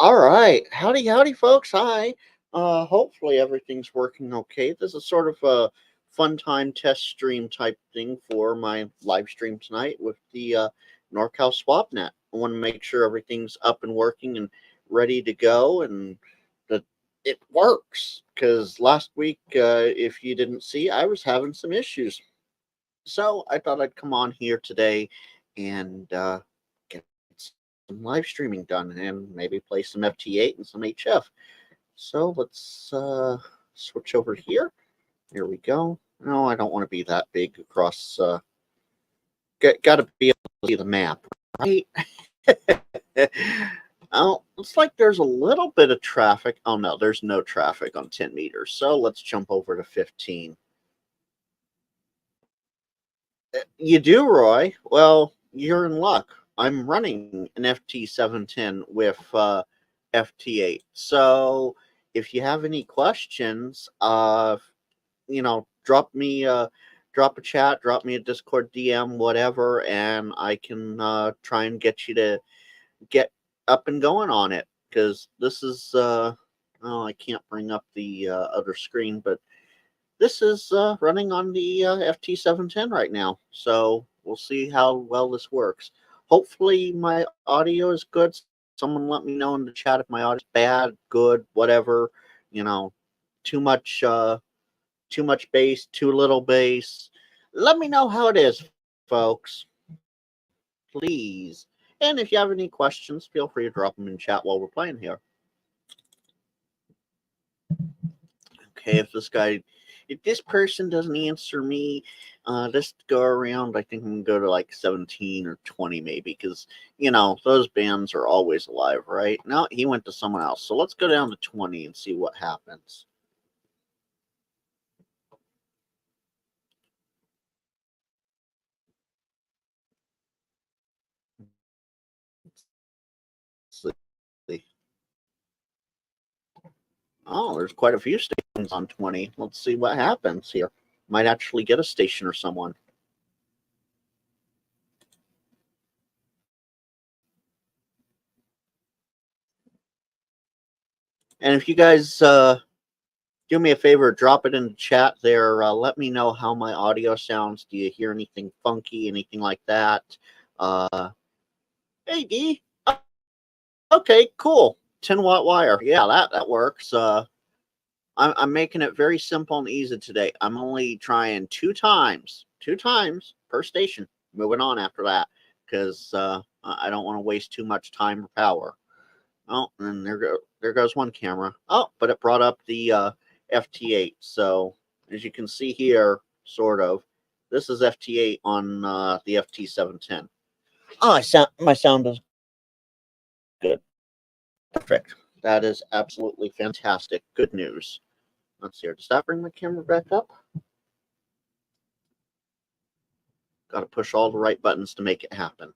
All right. Howdy, howdy, folks. Hi. Hopefully everything's working okay. This is sort of a fun time test stream type thing for my live stream tonight with the NorCal SwapNet. I want to make sure everything's up and working and ready to go and that it works. Because last week, if you didn't see, I was having some issues. So I thought I'd come on here today and get some live streaming done and maybe play some FT8 and some HF. So let's switch over here. Here we go. No, I don't want to be that big across. Got to be able to see the map, right? Oh, looks like there's a little bit of traffic. Oh no, there's no traffic on 10 meters. So let's jump over to 15. You do, Roy. Well, you're in luck. I'm running an FT710 with FT8. So if you have any questions, drop a chat, drop me a Discord DM, whatever, and I can try and get you to get up and going on it. Because this is, oh, I can't bring up the other screen, but this is running on the FT710 right now, so we'll see how well this works. Hopefully, my audio is good. Someone let me know in the chat if my audio is bad, good, whatever. You know, too much, too much bass, too little bass. Let me know how it is, folks, please. And if you have any questions, feel free to drop them in chat while we're playing here. Okay, if this person doesn't answer me, let's go around. I think I'm gonna go to like 17 or 20 maybe, because those bands are always alive, right? No, he went to someone else. So let's go down to 20 and see what happens. Let's see. Oh, there's quite a few stations on 20. Let's see what happens here. Might actually get a station or someone. And if you guys do me a favor, drop it in the chat there. Let me know how my audio sounds. Do you hear anything funky, anything like that? Hey, D. Okay, cool. 10-watt wire. Yeah, that works. I'm making it very simple and easy today. I'm only trying two times per station. Moving on after that, because I don't want to waste too much time or power. Oh, and there goes one camera. Oh, but it brought up the FT8. So as you can see here, sort of, this is FT8 on the FT710. Oh, my sound is good. Perfect. That is absolutely fantastic. Good news. Let's see here. Does that bring my camera back up? Got to push all the right buttons to make it happen.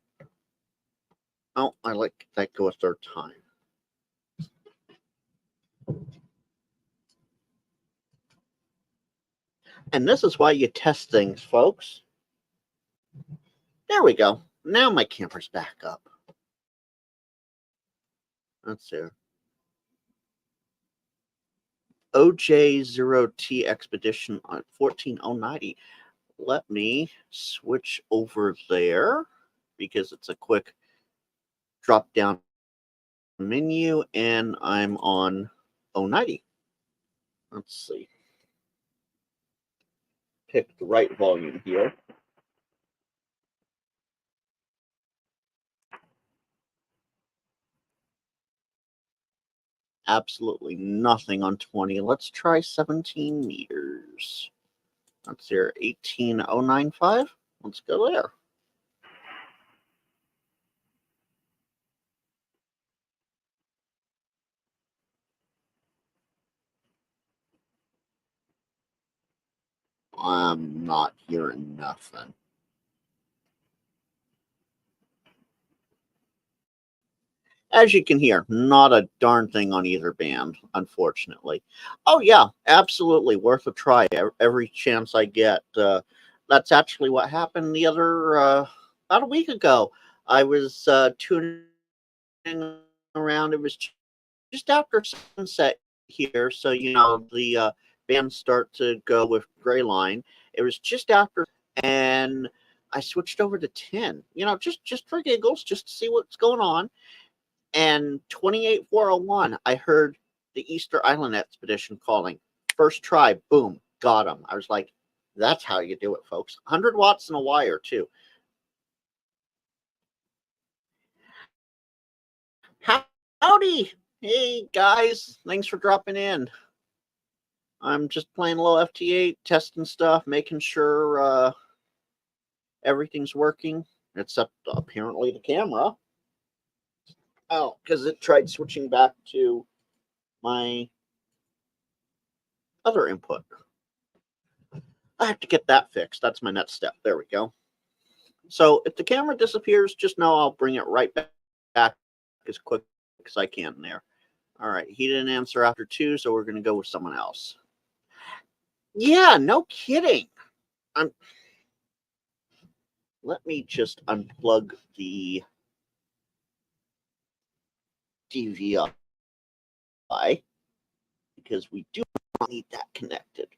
Oh, I let that go a third time. And this is why you test things, folks. There we go. Now my camera's back up. Let's see. OJ0T Expedition on 14090. Let me switch over there because it's a quick drop down menu and I'm on 090. Let's see. Pick the right volume here. Absolutely nothing on 20. Let's try 17 meters. That's here, 18095. Let's go there. I'm not hearing nothing. As you can hear, not a darn thing on either band, unfortunately. Oh, yeah, absolutely worth a try every chance I get. That's actually what happened the other, about a week ago. I was tuning around. It was just after sunset here, so the bands start to go with Gray Line. It was just after, and I switched over to 10. Just for giggles, just to see what's going on. And 28401, I heard the Easter Island Expedition calling. First try, boom, got them. I was like, that's how you do it, folks. 100 watts in a wire, too. Howdy! Hey, guys. Thanks for dropping in. I'm just playing a little FT8, testing stuff, making sure everything's working, except apparently the camera. Oh, because it tried switching back to my other input. I have to get that fixed. That's my next step. There we go. So if the camera disappears, just know I'll bring it right back as quick as I can there. All right, he didn't answer after 2, so we're going to go with someone else. Yeah, no kidding. Let me just unplug the DVI because we do not need that connected.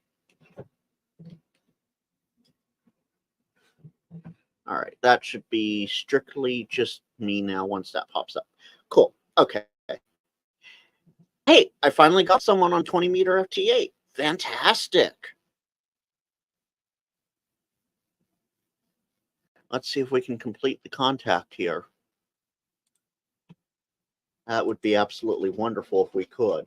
All right, that should be strictly just me now once that pops up. Cool. Okay. Hey, I finally got someone on 20 meter FT8. Fantastic. Let's see if we can complete the contact here. That would be absolutely wonderful if we could.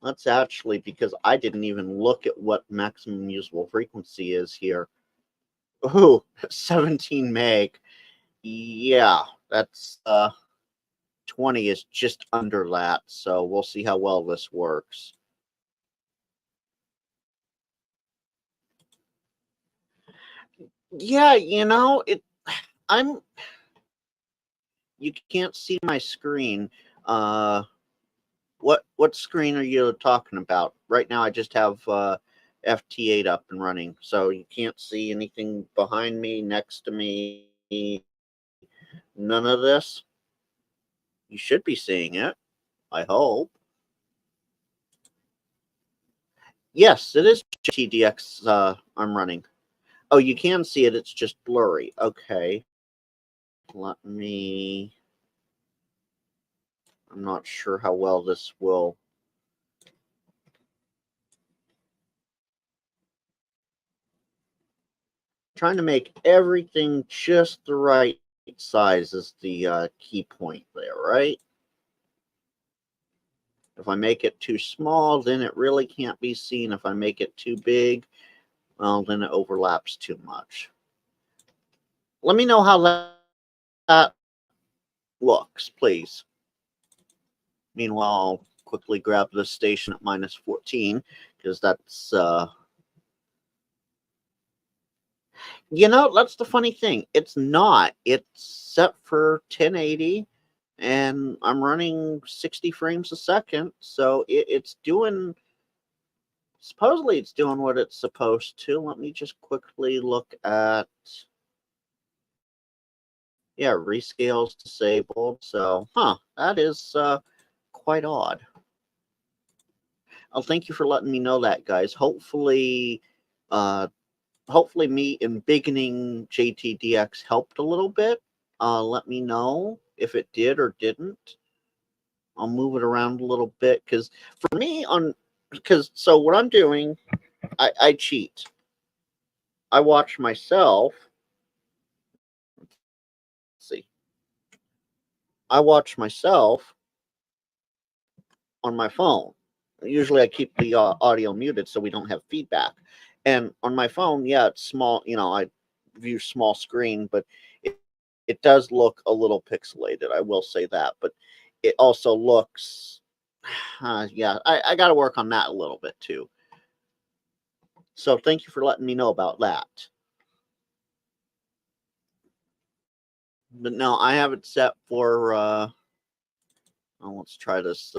Let's actually, because I didn't even look at what maximum usable frequency is here. Ooh, 17 meg. Yeah, that's 20 is just under that, so we'll see how well this works. Yeah, you can't see my screen. What screen are you talking about? Right now I just have FT8 up and running, so you can't see anything behind me, next to me, none of this. You should be seeing it, I hope. Yes, it is GTDX I'm running. Oh, you can see it, it's just blurry. Okay. I'm not sure how well this will. Trying to make everything just the right size is the key point there, right? If I make it too small, then it really can't be seen. If I make it too big, well, then it overlaps too much. Let me know how that looks, please. Meanwhile, I'll quickly grab the station at minus 14, because that's, that's the funny thing. It's not. It's set for 1080, and I'm running 60 frames a second, so it's doing, supposedly it's doing what it's supposed to. Let me just quickly look at, yeah, rescale's disabled, so, that is quite odd. Oh, thank you for letting me know that, guys. Hopefully me embiggening JTDX helped a little bit. Let me know if it did or didn't. I'll move it around a little bit, because for me, so what I'm doing, I cheat. I watch myself. Let's see. I watch myself on my phone. Usually I keep the audio muted so we don't have feedback. And on my phone, yeah, it's small. I view small screen, but it does look a little pixelated. I will say that. But it also looks, yeah, I got to work on that a little bit too. So thank you for letting me know about that. But no, I have it set for, let's try this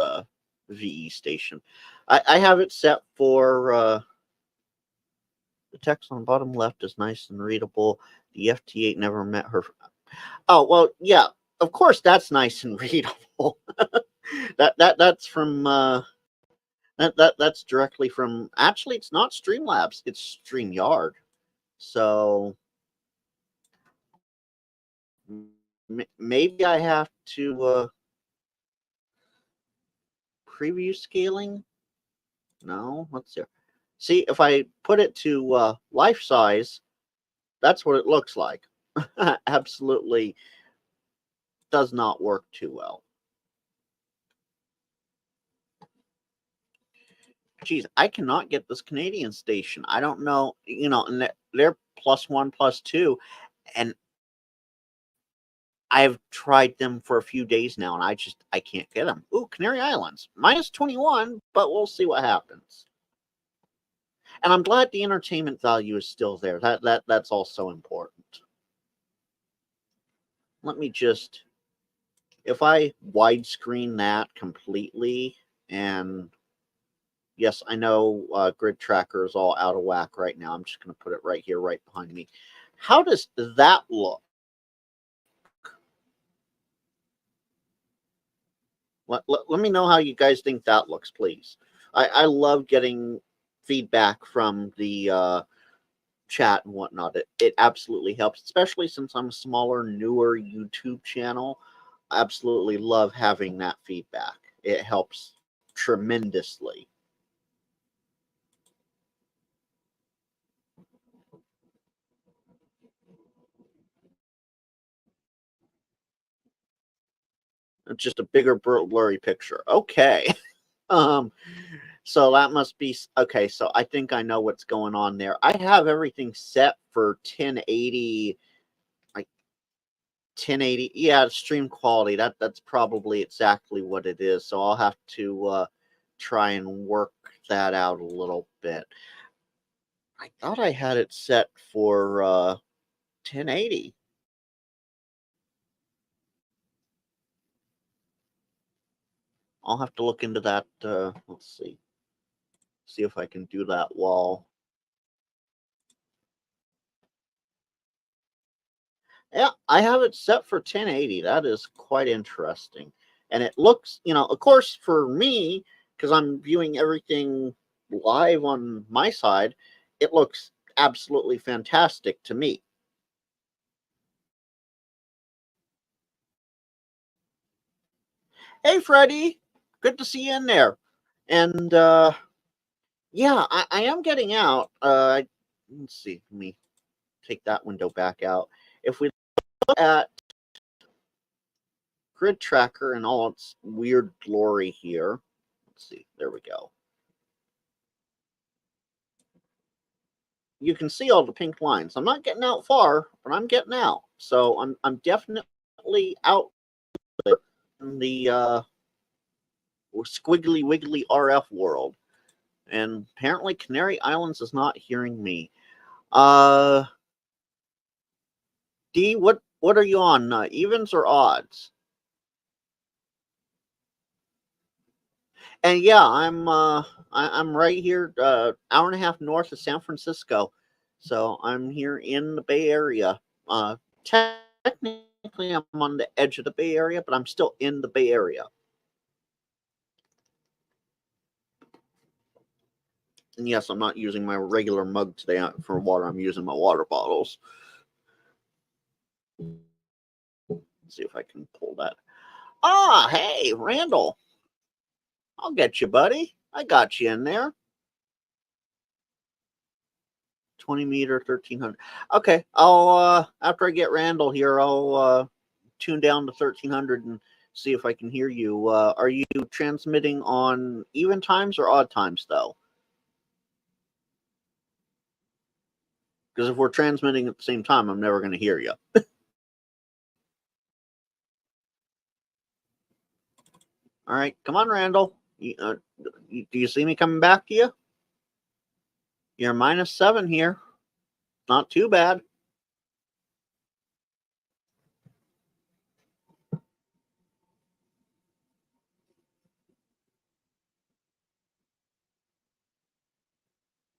VE station. I have it set for, the text on the bottom left is nice and readable. The FT8 never met her. Oh, well, yeah. of course, that's nice and readable. That's from that's directly from. Actually, it's not Streamlabs. It's StreamYard. So maybe I have to preview scaling. No, let's see. See, if I put it to life size, that's what it looks like. Absolutely does not work too well. Geez, I cannot get this Canadian station. I don't know, and they're +1, +2, and I've tried them for a few days now, and I can't get them. Ooh, Canary Islands, -21, but we'll see what happens. And I'm glad the entertainment value is still there. That's also important. Let me just, if I widescreen that completely, and yes, I know grid tracker is all out of whack right now. I'm just going to put it right here, right behind me. How does that look? Let me know how you guys think that looks, please. I love getting feedback from the chat and whatnot. It absolutely helps, especially since I'm a smaller, newer YouTube channel. I absolutely love having that feedback. It helps tremendously. It's just a bigger blurry picture. Okay. um so that must be okay. So I think I know what's going on there. I have everything set for 1080, like 1080. Yeah, stream quality. That's probably exactly what it is. So I'll have to try and work that out a little bit. I thought I had it set for 1080. I'll have to look into that. Let's see if I can do that while. Yeah, I have it set for 1080. That is quite interesting. And it looks, of course, for me, because I'm viewing everything live on my side, it looks absolutely fantastic to me. Hey, Freddie. Good to see you in there. And yeah, I am getting out. Let's see. Let me take that window back out. If we look at grid tracker and all its weird glory here, let's see. There we go. You can see all the pink lines. I'm not getting out far, but I'm getting out. So I'm definitely out there in the squiggly wiggly RF world. And apparently Canary Islands is not hearing me. Uh D, what are you on? Evens or odds? And yeah, I'm right here, hour and a half north of San Francisco. So I'm here in the Bay Area. Technically I'm on the edge of the Bay Area, but I'm still in the Bay Area. And yes, I'm not using my regular mug today for water. I'm using my water bottles. Let's see if I can pull that. Ah, hey, Randall. I'll get you, buddy. I got you in there. 20 meter, 1300. Okay, I'll after I get Randall here, I'll tune down to 1300 and see if I can hear you. Are you transmitting on even times or odd times though? Because if we're transmitting at the same time, I'm never going to hear you. All right, come on, Randall. Do you see me coming back to you? You're -7 here. Not too bad.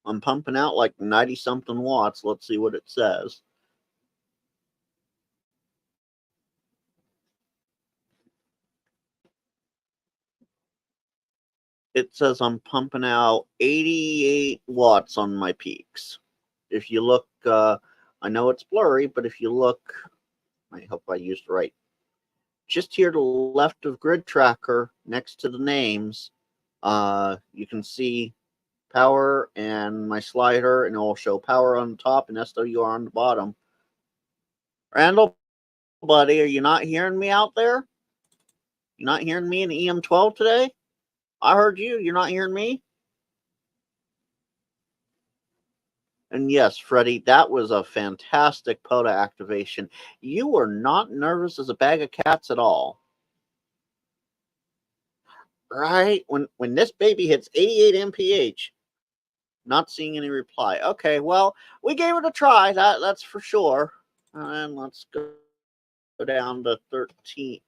I'm pumping out like 90 something watts. Let's see what it says. it says I'm pumping out 88 watts on my peaks. If you look, I know it's blurry, but if you look, I hope I used the right. Just here to the left of Grid Tracker, next to the names, you can see power and my slider, and it will show power on the top and SWR on the bottom. Randall, buddy, are you not hearing me out there? You not hearing me in the EM12 today? I heard you. You're not hearing me? And yes, Freddie, that was a fantastic POTA activation. You were not nervous as a bag of cats at all. Right? When this baby hits 88 mph, not seeing any reply. Okay, well, we gave it a try. That's for sure. And let's go down to 13.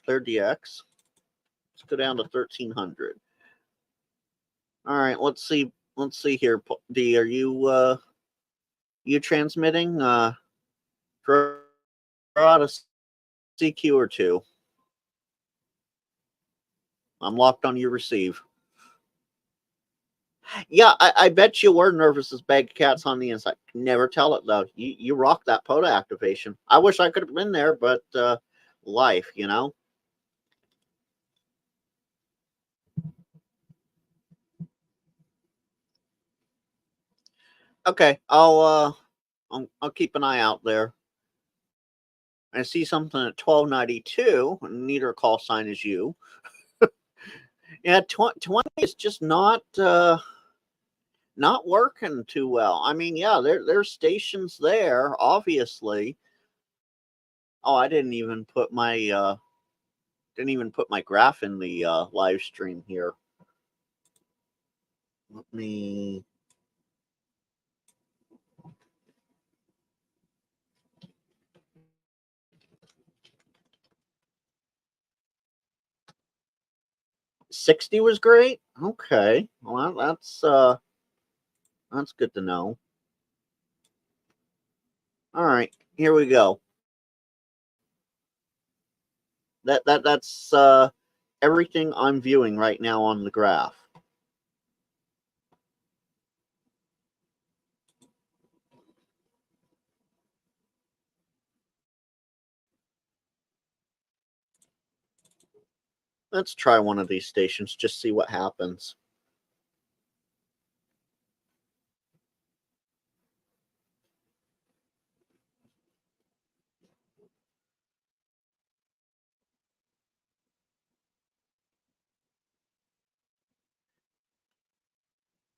Clear DX. Let's go down to 1300. All right, let's see. Let's see here. D, are you transmitting? Throw out a CQ or two. I'm locked on your receive. Yeah, I bet you were nervous as bag of cats on the inside. Never tell it though. You rocked that POTA activation. I wish I could have been there, but life, you know. Okay, I'll keep an eye out there. I see something at 1292. Neither call sign as you. Yeah, 20 is just not working too well. I mean, yeah, there's stations there, obviously. Oh, I didn't even put my graph in the live stream here. Let me 60 was great. Okay. Well, that's good to know. All right, here we go. That's everything I'm viewing right now on the graph. Let's try one of these stations, just see what happens.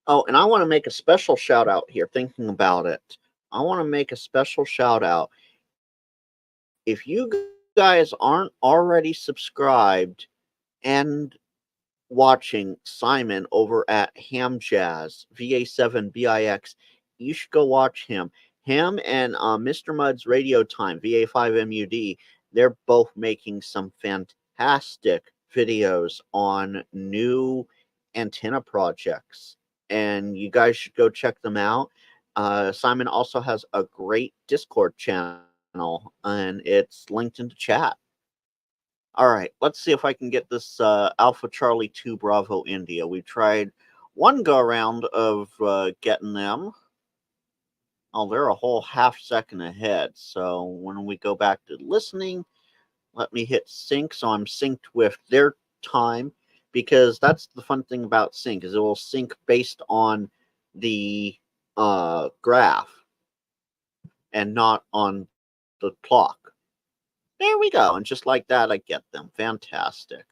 Oh, and I want to make a special shout out here, thinking about it. I want to make a special shout out. If you guys aren't already subscribed and watching Simon over at Ham Jazz, VA7BIX, you should go watch him. Him and Mr. Mud's Radio Time, VA5MUD, they're both making some fantastic videos on new antenna projects, and you guys should go check them out. Simon also has a great Discord channel, and it's linked into chat. All right, let's see if I can get this Alpha Charlie 2 Bravo India. We tried one go around of getting them. Oh, they're a whole half second ahead. So when we go back to listening, let me hit sync so I'm synced with their time, because that's the fun thing about sync is it will sync based on the graph and not on the clock. There we go. And just like that, I get them. Fantastic.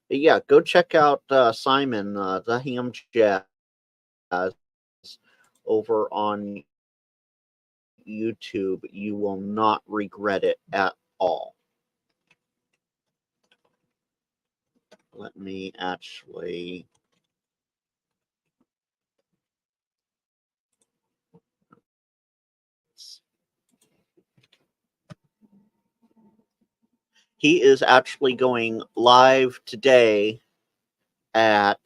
But yeah, go check out Simon, the Ham Jazz, over on YouTube. You will not regret it at all. Let me actually. He is actually going live today at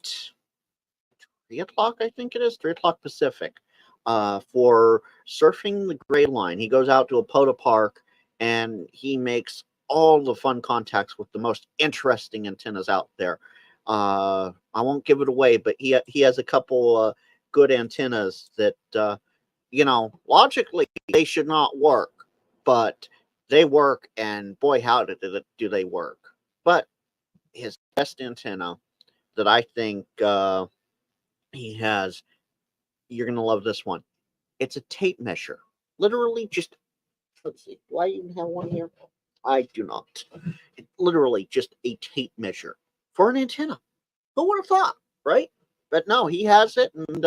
3 o'clock, I think it is, 3 o'clock Pacific, for surfing the Gray Line. He goes out to a POTA park and he makes all the fun contacts with the most interesting antennas out there. I won't give it away, but he has a couple good antennas that logically they should not work, but they work, and boy, how do they work? But his best antenna that I think he has, you're gonna love this one. It's a tape measure. Literally, just let's see. Do I even have one here? I do not. Literally, just a tape measure for an antenna. Who would have thought, right? But no, he has it, and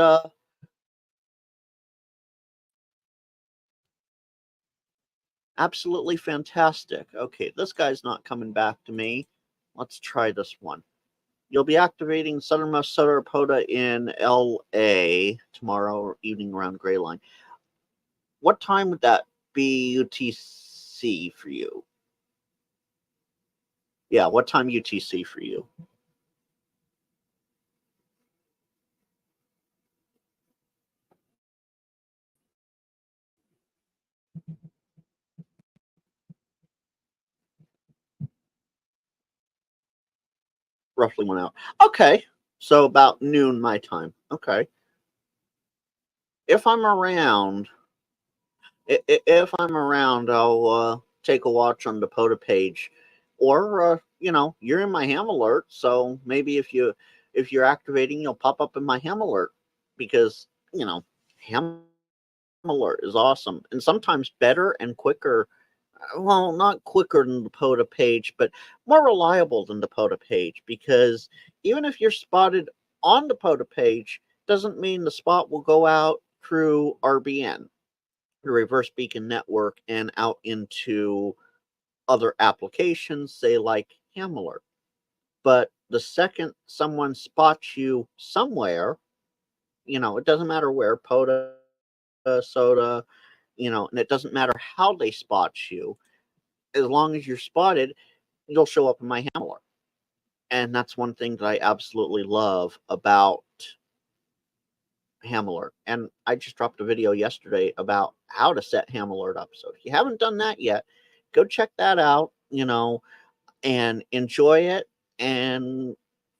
absolutely fantastic. Okay, this guy's not coming back to me. Let's try this one. You'll be activating Southernmost Solar POTA in LA tomorrow evening around Gray Line. What time would that be UTC for you? Yeah, what time UTC for you? Roughly 1 hour. Okay, so about noon my time. Okay. If I'm around, if I'm around, I'll take a watch on the POTA page, or you're in my ham alert, so maybe if you're activating, you'll pop up in my ham alert because ham alert is awesome and sometimes better and quicker. Well, not quicker than the POTA page, but more reliable than the POTA page because even if you're spotted on the POTA page, doesn't mean the spot will go out through RBN, the reverse beacon network, and out into other applications, say like Ham Alert. But the second someone spots you somewhere, it doesn't matter where, POTA, SOTA, and it doesn't matter how they spot you, as long as you're spotted, you'll show up in my Ham Alert. And that's one thing that I absolutely love about Ham Alert. And I just dropped a video yesterday about how to set Ham Alert up. So if you haven't done that yet, go check that out, and enjoy it. And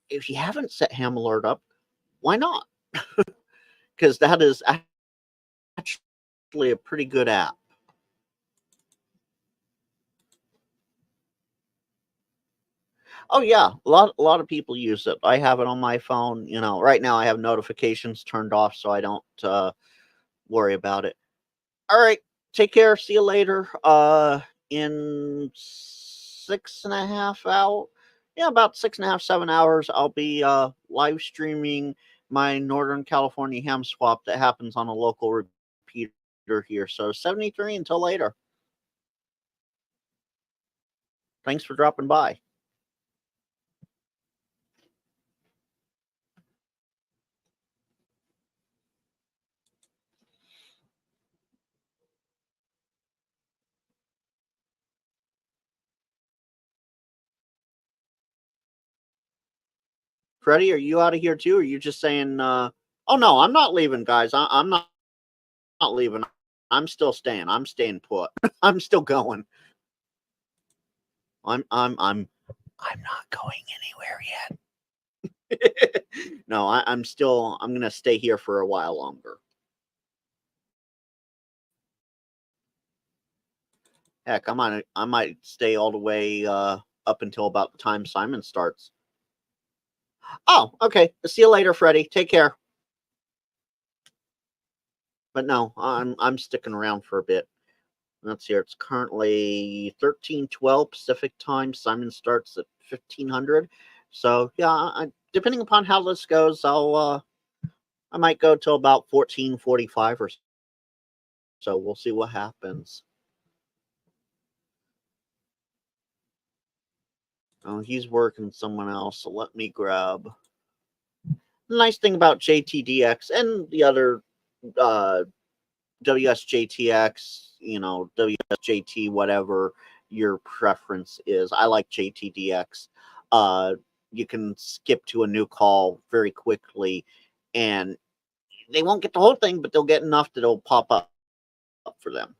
if you haven't set Ham Alert up, why not? Because that is actually a pretty good app. Oh yeah, a lot of people use it. I have it on my phone. Right now I have notifications turned off, so I don't worry about it. All right, take care. See you later. In 6.5 hours, yeah, about 6.5, 7 hours, I'll be live streaming my Northern California ham swap that happens on a local repeater here. So 73 until later. Thanks for dropping by. Freddie, are you out of here too? Or are you just saying, oh no, I'm not leaving, guys. I'm not leaving. I'm still staying. I'm staying put. I'm still going. I'm not going anywhere yet. No, I'm gonna stay here for a while longer. Heck, I might stay all the way up until about the time Simon starts. Oh, okay. See you later, Freddie. Take care. But no, I'm sticking around for a bit. Let's see. It's currently 13:12 Pacific time. Simon starts at 1500. So yeah, depending upon how this goes, I might go till about 14:45 or so. We'll see what happens. Oh, he's working someone else, so let me grab. The nice thing about JTDX and the other uh, WSJTX, WSJT, whatever your preference is. I like JTDX. Uh, you can skip to a new call very quickly, and they won't get the whole thing, but they'll get enough that it'll pop up for them.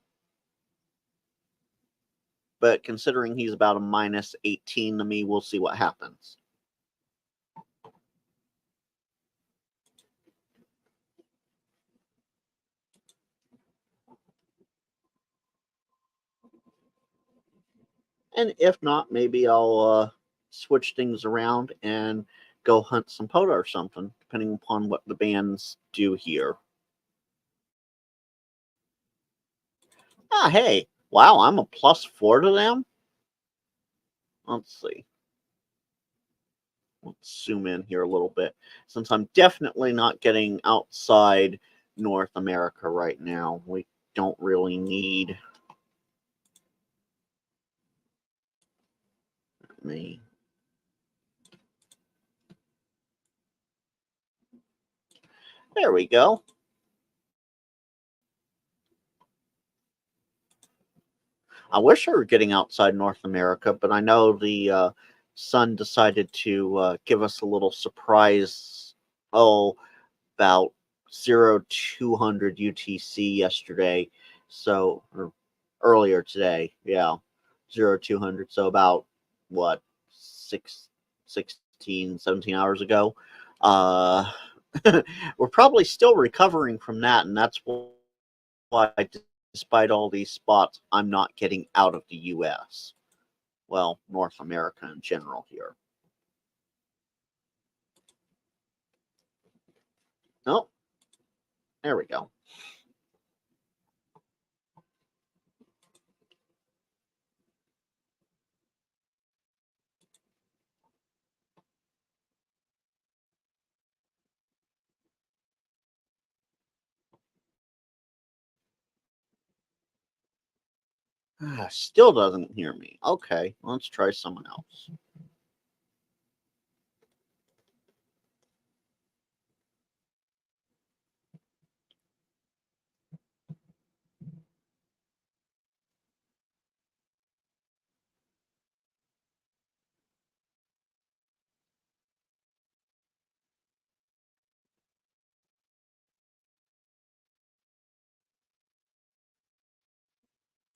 but considering he's about a minus 18 to me, we'll see what happens. And if not, maybe I'll switch things around and go hunt some POTA or something, depending upon what the bands do here. Ah, hey, wow, I'm a +4 to them. Let's see. Let's zoom in here a little bit, since I'm definitely not getting outside North America right now. We don't really need me. There we go. I wish I were getting outside North America, but I know the sun decided to give us a little surprise. Oh, about 0200 UTC yesterday. So, or earlier today. Yeah, 0200. So about what, 16, 17 hours ago. Uh, we're probably still recovering from that, and that's why, despite all these spots, I'm not getting out of the U.S. Well, North America in general here. Nope. There we go. Still doesn't hear me. Okay, let's try someone else.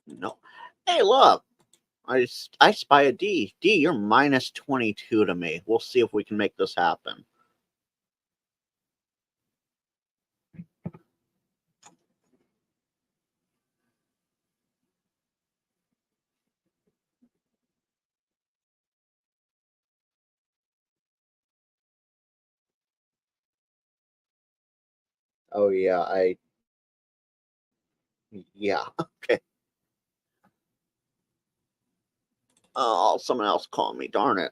No. Hey, look. I spy a D. D, you're minus 22 to me. We'll see if we can make this happen. Oh, yeah. Yeah. Okay. Oh, someone else calling me. Darn it.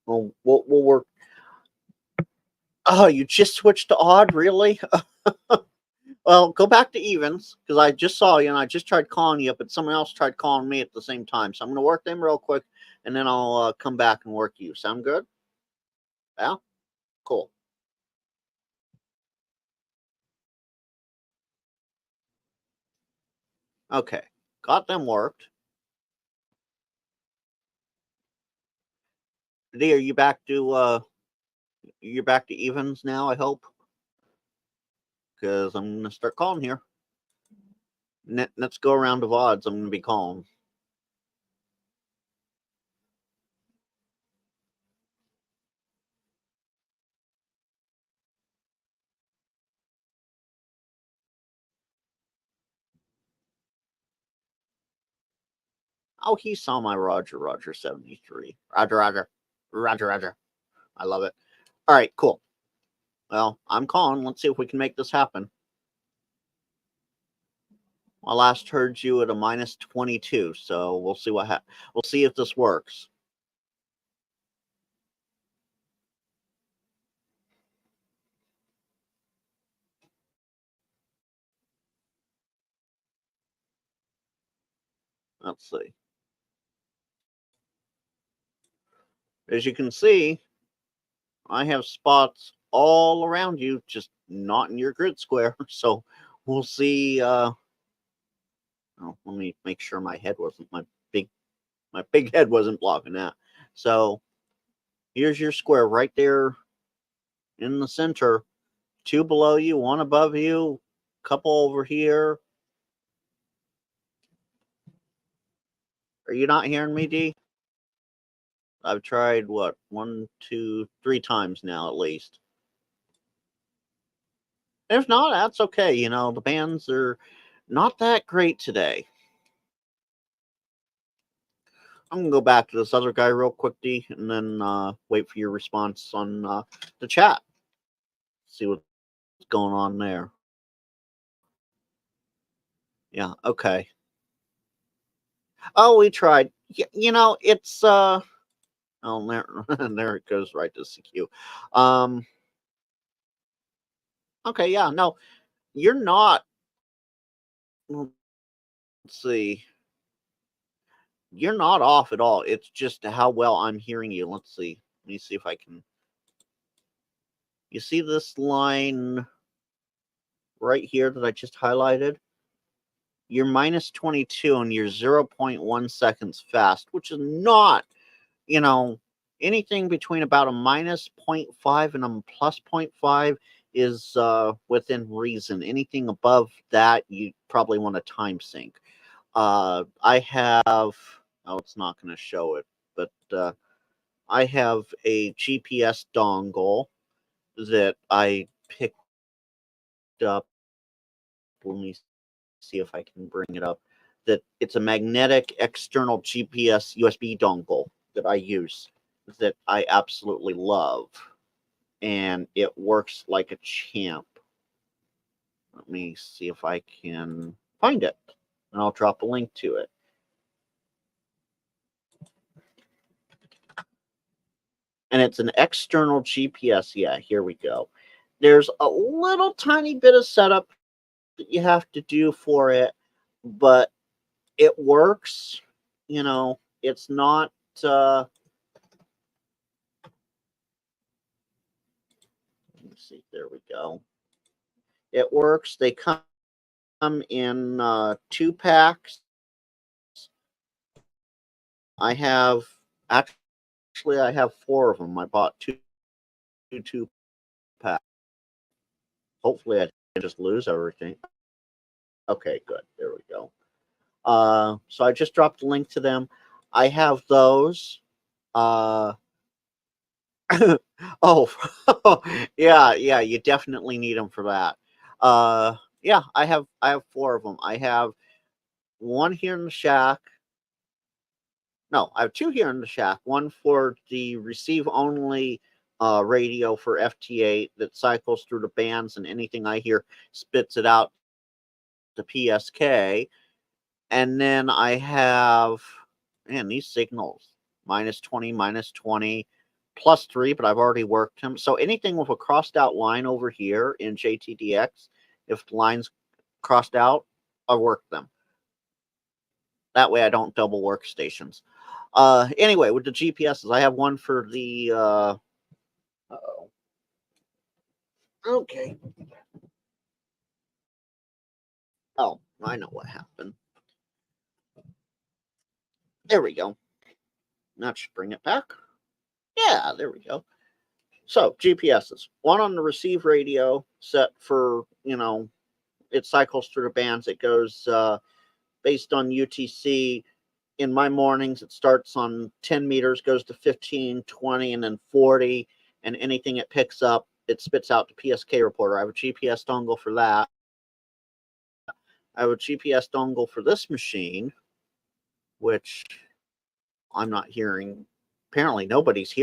Well, we'll work. Oh, you just switched to odd? Really? Well, go back to evens because I just saw you and I just tried calling you, but someone else tried calling me at the same time. So I'm going to work them real quick and then I'll come back and work you. Sound good? Yeah? Cool. Okay. Got them worked. D, are you back to you're back to evens now, I hope? Because I'm going to start calling here. Let's go around of odds. I'm going to be calling. Oh, he saw my Roger 73. Roger. I love it. All right, cool. Well, I'm calling. Let's see if we can make this happen. I last heard you at a minus 22, so we'll see we'll see if this works. Let's see. As you can see, I have spots all around you, just not in your grid square. So we'll see. Oh, let me make sure my head wasn't my big head wasn't blocking that. So here's your square right there in the center. Two below you, one above you, couple over here. Are you not hearing me, D? I've tried what, one, two, three times now at least. If not, that's okay. The bands are not that great today. I'm gonna go back to this other guy real quick, D, and then wait for your response on the chat. See what's going on there. Yeah, okay. Oh, we tried. It's oh, there, there it goes right to CQ. Okay, yeah, no, you're not. Let's see. You're not off at all. It's just how well I'm hearing you. Let's see. Let me see if I can. You see this line right here that I just highlighted? You're minus 22 and you're 0.1 seconds fast, which is not, you know, anything between about a minus zero point 0.5 and a plus zero point 0.5 is within reason. Anything above that, you probably want a time sync. I have, oh, it's not going to show it, but I have a GPS dongle that I picked up. Let me see if I can bring it up. That it's a magnetic external GPS USB dongle that I use that I absolutely love, and it works like a champ. Let me see if I can find it, and I'll drop a link to it. And it's an external GPS. Yeah, here we go. There's a little tiny bit of setup that you have to do for it, but it works. It's not. Let me see. There we go. It works. They come in 2 packs. I have actually I have 4 of them. I bought two packs. Hopefully, I didn't just lose everything. Okay, good. There we go. So I just dropped a link to them. I have those. Uh, oh, yeah, yeah. You definitely need them for that. Yeah, I have 4 of them. I have one here in the shack. No, I have 2 here in the shack. One for the receive only radio for FT8 that cycles through the bands, and anything I hear spits it out to PSK. And then I have, man, these signals minus 20, minus 20, plus 3, but I've already worked them. So anything with a crossed out line over here in JTDX, if the line's crossed out, I work them. That way I don't double workstations. Anyway, with the GPSs, I have one for the uh-oh. Okay. Oh, I know what happened. There we go. That should bring it back. Yeah, there we go. So GPSs. One on the receive radio set for, it cycles through the bands. It goes based on UTC. In my mornings, it starts on 10 meters, goes to 15, 20, and then 40. And anything it picks up, it spits out to PSK reporter. I have a GPS dongle for that. I have a GPS dongle for this machine, which I'm not hearing. Apparently, nobody's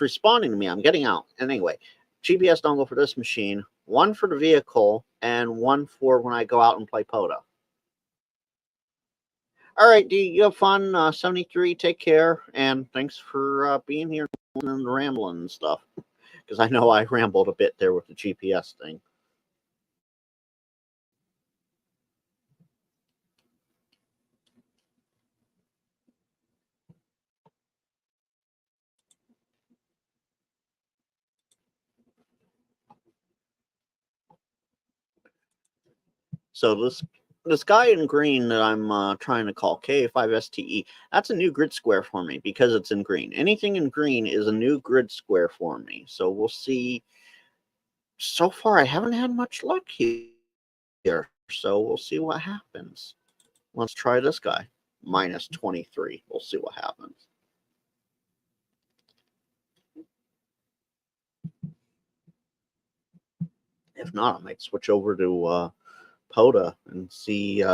responding to me. I'm getting out. Anyway, GPS dongle for this machine, one for the vehicle, and one for when I go out and play POTA. All right, D, you have fun. 73, take care, and thanks for being here and rambling and stuff. Because I know I rambled a bit there with the GPS thing. So this guy in green that I'm trying to call K5STE, that's a new grid square for me because it's in green. Anything in green is a new grid square for me. So we'll see. So far, I haven't had much luck here. So we'll see what happens. Let's try this guy. minus 23. We'll see what happens. If not, I might switch over to POTA and see.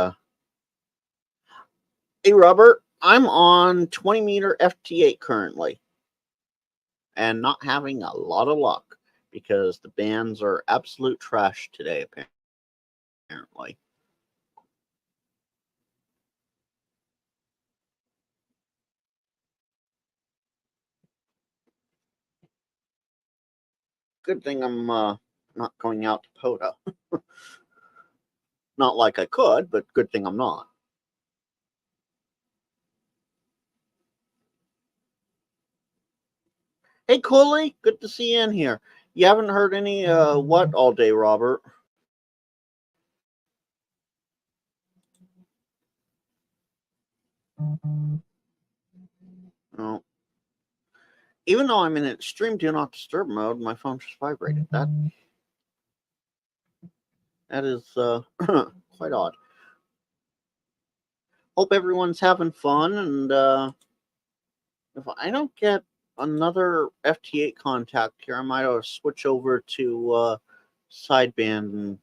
Hey, Robert, I'm on 20 meter FT8 currently and not having a lot of luck because the bands are absolute trash today, apparently. Good thing I'm not going out to POTA. Not like I could, but good thing I'm not. Hey, Cooley, good to see you in here. You haven't heard any what all day, Robert? No. Even though I'm in extreme do not disturb mode, my phone just vibrated. That is quite odd. Hope everyone's having fun, and if I don't get another FT8 contact here, I might switch over to sideband and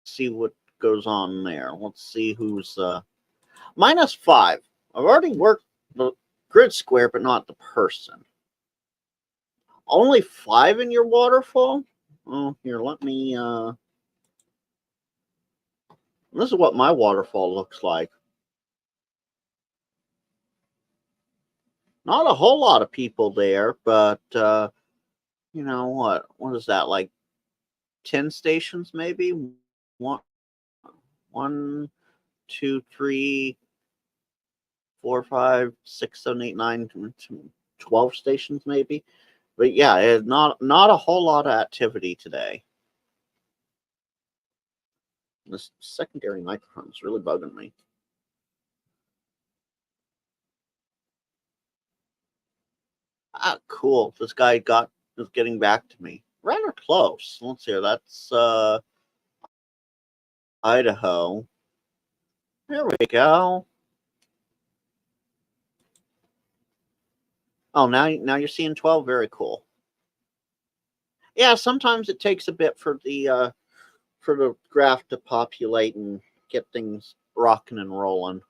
see what goes on there. Let's see who's -5. I've already worked the grid square, but not the person. Only 5 in your waterfall? Oh, here, let me. This is what my waterfall looks like. Not a whole lot of people there, but you know what? What is that, like 10 stations maybe? One, one, two, three, 4, 5, 6, 7, 8, 9, 12 stations maybe. But yeah, not a whole lot of activity today. This secondary microphone is really bugging me. Ah, cool. This guy is getting back to me. Rather close. Let's see. That's Idaho. There we go. Oh, now you're seeing 12. Very cool. Yeah, sometimes it takes a bit for the graph to populate and get things rocking and rolling.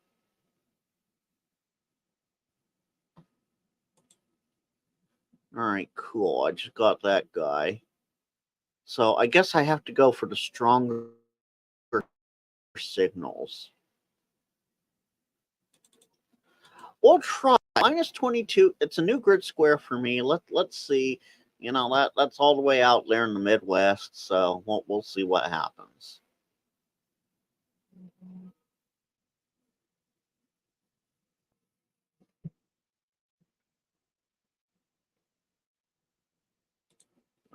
All right, cool. I just got that guy. So I guess I have to go for the stronger signals. We'll try -22. It's a new grid square for me. Let's see. You know that's all the way out there in the Midwest. So we'll see what happens.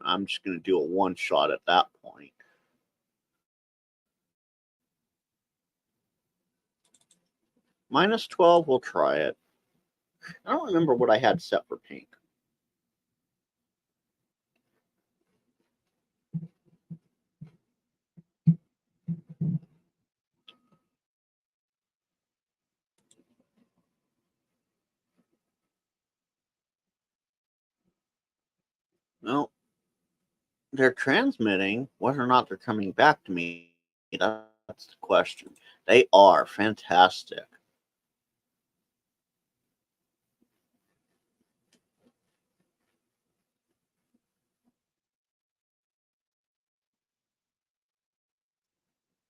I'm just gonna do a one shot at that point. -12. We'll try it. I don't remember what I had set for pink. No, they're transmitting. Whether or not they're coming back to me, that's the question. They are fantastic.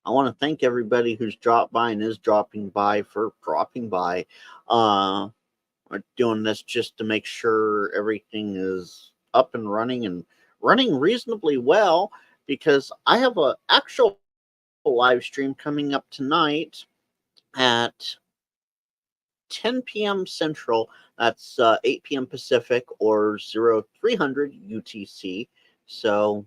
I want to thank everybody who's dropped by and is dropping by for dropping by. We're doing this just to make sure everything is up and running reasonably well because I have a actual live stream coming up tonight at 10 p.m. Central. That's 8 p.m. Pacific or 0300 UTC. So,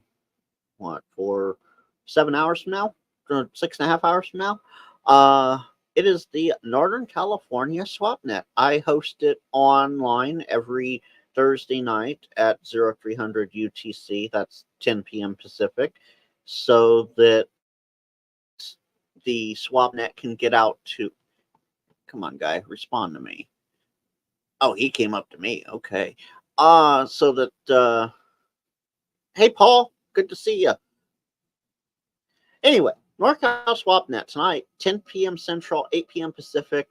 what, for 7 hours from now? 6.5 hours from now? It is the Northern California SwapNet. I host it online every Thursday night at 0300 UTC. That's 10 p.m. Pacific. So that the SwapNet can get out to Come on, guy, respond to me. Oh, he came up to me. Okay. So that hey Paul, good to see you. Anyway, NorCal SwapNet tonight, 10 p.m. Central, 8 p.m. Pacific,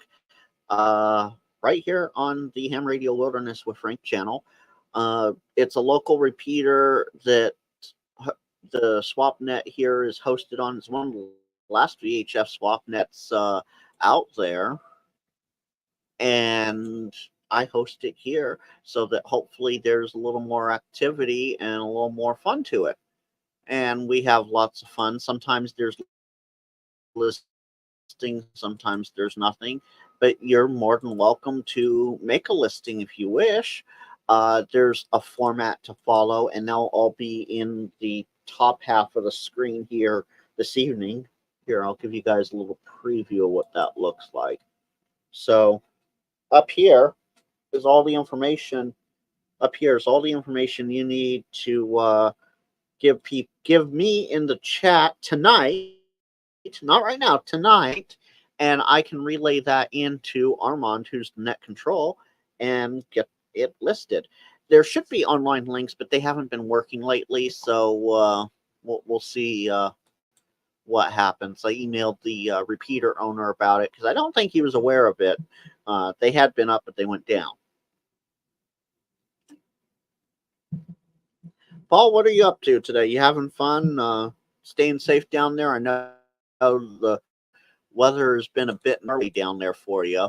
right here on the Ham Radio Wilderness with Frank channel. It's a local repeater that the SwapNet here is hosted on. It's one of the last VHF SwapNets out there, and I host it here so that hopefully there's a little more activity and a little more fun to it. And we have lots of fun. Sometimes there's listing, sometimes there's nothing, but you're more than welcome to make a listing if you wish. There's a format to follow, and they'll all be in the top half of the screen here this evening. Here, I'll give you guys a little preview of what that looks like. So up here is all the information. Up here is all the information you need to give me in the chat tonight, not right now, tonight, and I can relay that into Armand, who's the net control, and get it listed. There should be online links, but they haven't been working lately, so we'll see what happens. I emailed the repeater owner about it because I don't think he was aware of it. They had been up, but they went down. Paul, what are you up to today? You having fun? Staying safe down there? I know the weather has been a bit gnarly down there for you.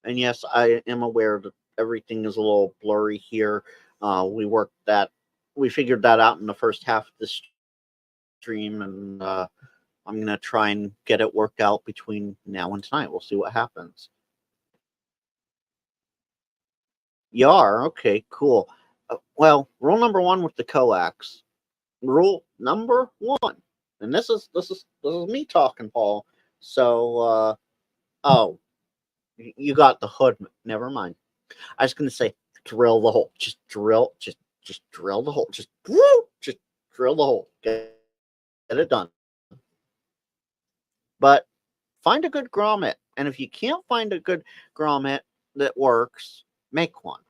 And yes, I am aware that everything is a little blurry here. We figured that out in the first half of the stream, and I'm gonna try and get it worked out between now and tonight. We'll see what happens. You are okay, cool. Well, rule number one with the coax. Rule number one, and this is me talking, Paul. So, oh, you got the hood. Never mind. I was gonna say drill the hole. Just drill the hole. Just drill the hole. Get it done. But find a good grommet, and if you can't find a good grommet that works, make one.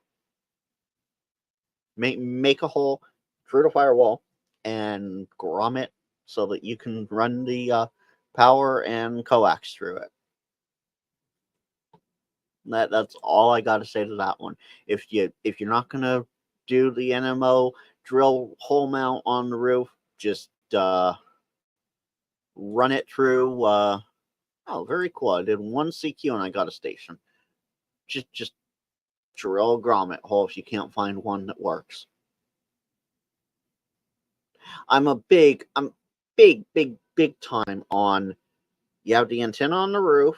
Make a hole through the firewall and grommet so that you can run the power and coax through it. That's all I got to say to that one. If you're not gonna do the NMO drill hole mount on the roof, just run it through. Oh, very cool. I did one CQ and I got a station. Just drill a grommet hole if you can't find one that works. I'm big, big time on. You have the antenna on the roof,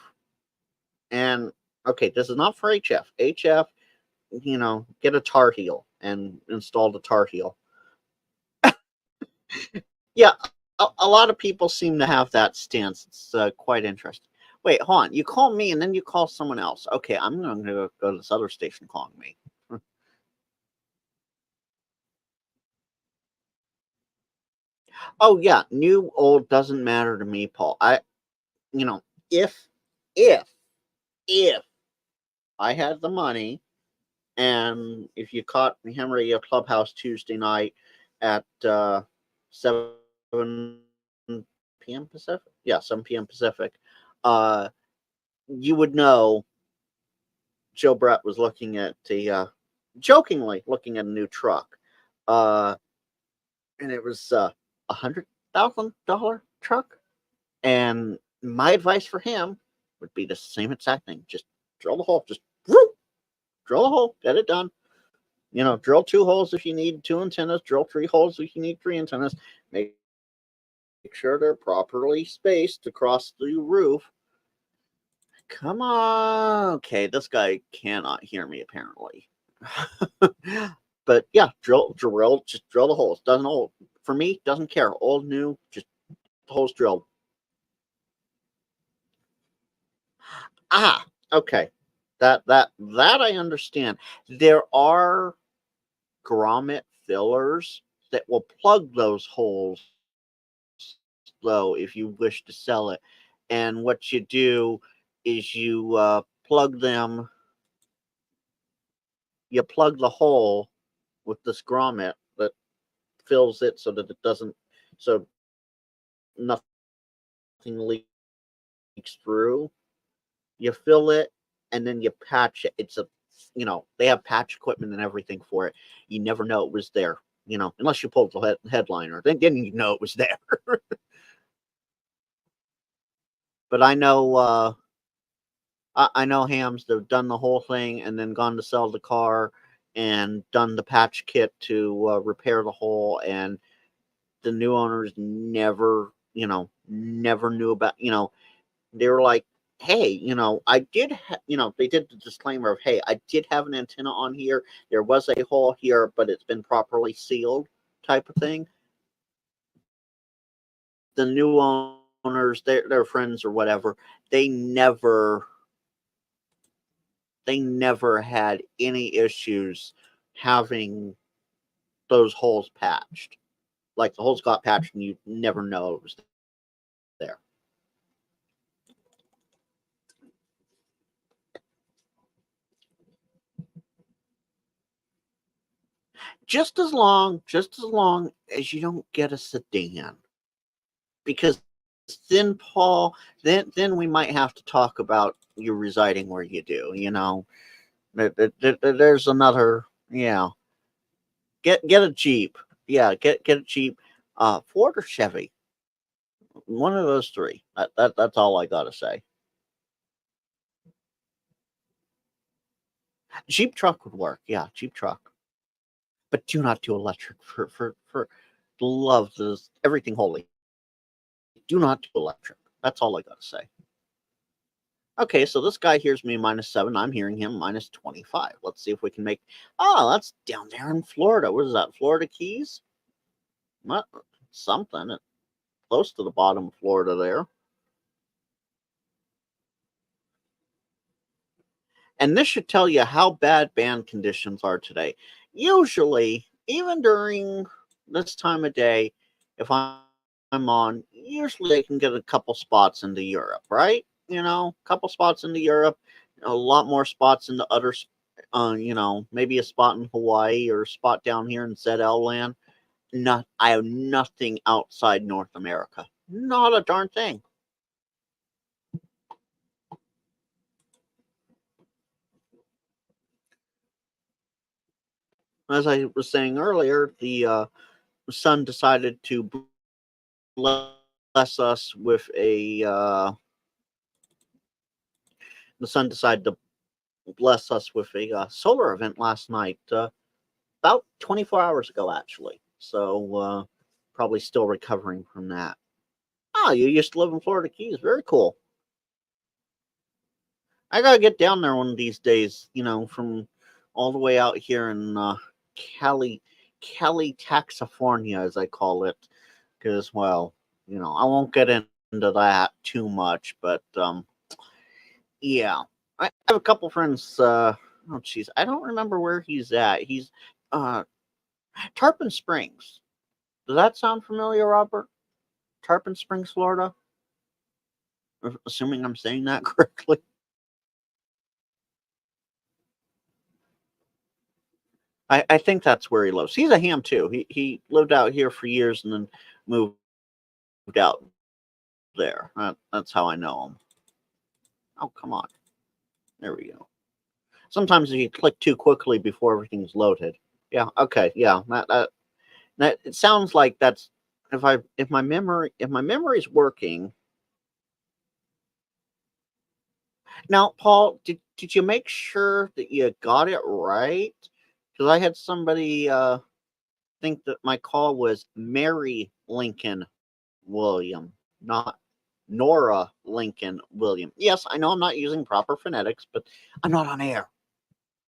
and okay, this is not for HF. HF, get a tar heel and install the tar heel. Yeah, a lot of people seem to have that stance. It's quite interesting. Wait, hold on. You call me and then you call someone else. Okay, I'm going to go to this other station calling me. Oh yeah, new old doesn't matter to me, Paul. If if if I had the money, and if you caught me Ham Radio Clubhouse Tuesday night at 7 p.m. Pacific, yeah, 7 p.m. Pacific, you would know Joe Brett was looking at jokingly looking at a new truck, and it was $100,000 truck. And my advice for him would be the same exact thing: just drill the hole, just drill a hole, get it done. Drill 2 holes if you need 2 antennas, drill 3 holes if you need 3 antennas. Make sure they're properly spaced across the roof. Come on. Okay, this guy cannot hear me apparently. But yeah, just drill the holes. Doesn't old for me, doesn't care. Old, new, just holes drilled. Okay. That I understand. There are grommet fillers that will plug those holes, though, if you wish to sell it. And what you do is plug them, you plug the hole with this grommet that fills it so that it doesn't, so nothing leaks through. You fill it and then you patch it. They have patch equipment and everything for it. You never know it was there, unless you pulled the headliner. Then you know it was there. But I know hams that have done the whole thing and then gone to sell the car and done the patch kit to repair the hole, and the new owners never knew about. They were like, hey, they did the disclaimer of, hey, I did have an antenna on here. There was a hole here, but it's been properly sealed, type of thing. The new owners, their friends or whatever, they never had any issues having those holes patched. Like, the holes got patched and you never know it was there. Just as long as you don't get a sedan, because then, Paul, then we might have to talk about you residing where you do. There's another. Yeah, get a Jeep. Yeah, get a Jeep, Ford or Chevy. One of those three. That's all I gotta say. Jeep truck would work. Yeah, Jeep truck, but do not do electric for the love of everything holy. Do not do electric. That's all I gotta say. Okay, so this guy hears me -7. I'm hearing him -25. Let's see if we can make. Oh, that's down there in Florida. What is that? Florida Keys? What? Something close to the bottom of Florida there. And this should tell you how bad band conditions are today. Usually, even during this time of day, if I'm on, usually I can get a couple spots into Europe, right? A couple spots into Europe, a lot more spots in the other, maybe a spot in Hawaii or a spot down here in ZL land. I have nothing outside North America. Not a darn thing. As I was saying earlier, the sun decided to bless us with a. The sun decided to bless us with a solar event last night, about 24 hours ago, actually. So probably still recovering from that. Ah, you used to live in Florida Keys. Very cool. I gotta get down there one of these days. From all the way out here in Cali, Taxifornia, as I call it, because, well, I won't get into that too much, but yeah, I have a couple friends. Oh, jeez, I don't remember where he's at. He's uh, Tarpon Springs. Does that sound familiar, Robert? Tarpon Springs, Florida. Assuming I'm saying that correctly. I think that's where he lives. He's a ham too. He lived out here for years and then moved out there. That's how I know him. Oh, come on. There we go. Sometimes if you click too quickly before everything's loaded. Yeah. Okay. Yeah. That it sounds like that's, if my memory's working. Now, Paul, did you make sure that you got it right? Because I had somebody think that my call was Mary Lincoln William, not Nora Lincoln William. Yes, I know I'm not using proper phonetics, but I'm not on air.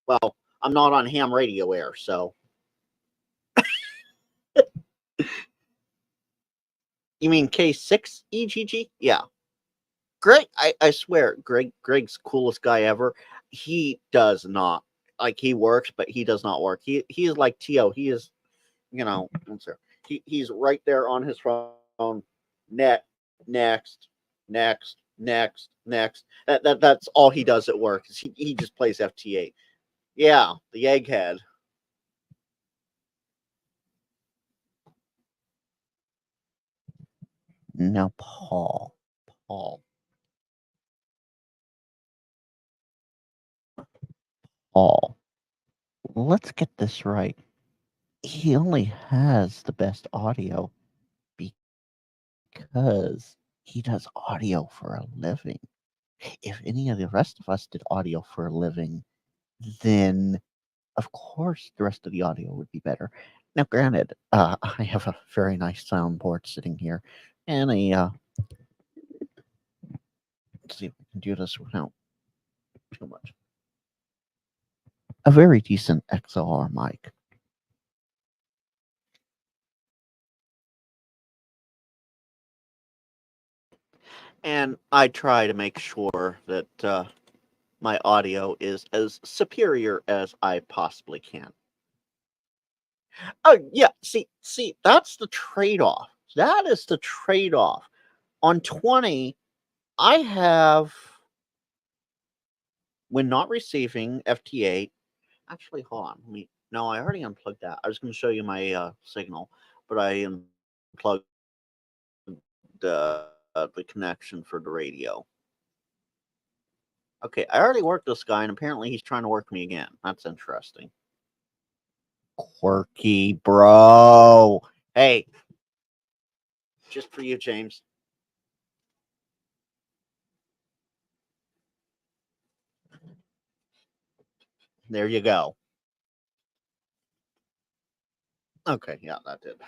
Well, I'm not on ham radio air, so. You mean K6 EGG? Yeah. I swear, Greg's coolest guy ever. He does not like he works, but he does not work. He is like To. He is, I'm sorry. He's right there on his phone. Next, next. That's all he does at work. Is he just plays FT8. Yeah, the egghead. Now, Paul, Paul. Let's get this right. He only has the best audio because he does audio for a living. If any of the rest of us did audio for a living, then of course the rest of the audio would be better. Now, granted, I have a very nice soundboard sitting here, and let's see if we can do this without too much. A very decent XLR mic. And I try to make sure that my audio is as superior as I possibly can. Oh yeah, see, that's the trade-off. That is the trade-off. On 20, I have when not receiving FT8. Actually, hold on. No, I already unplugged that. I was going to show you my signal, but I unplugged the connection for the radio. Okay, I already worked this guy, and apparently he's trying to work me again. That's interesting. Quirky, bro. Hey, just for you, James. There you go. Okay, yeah, that did.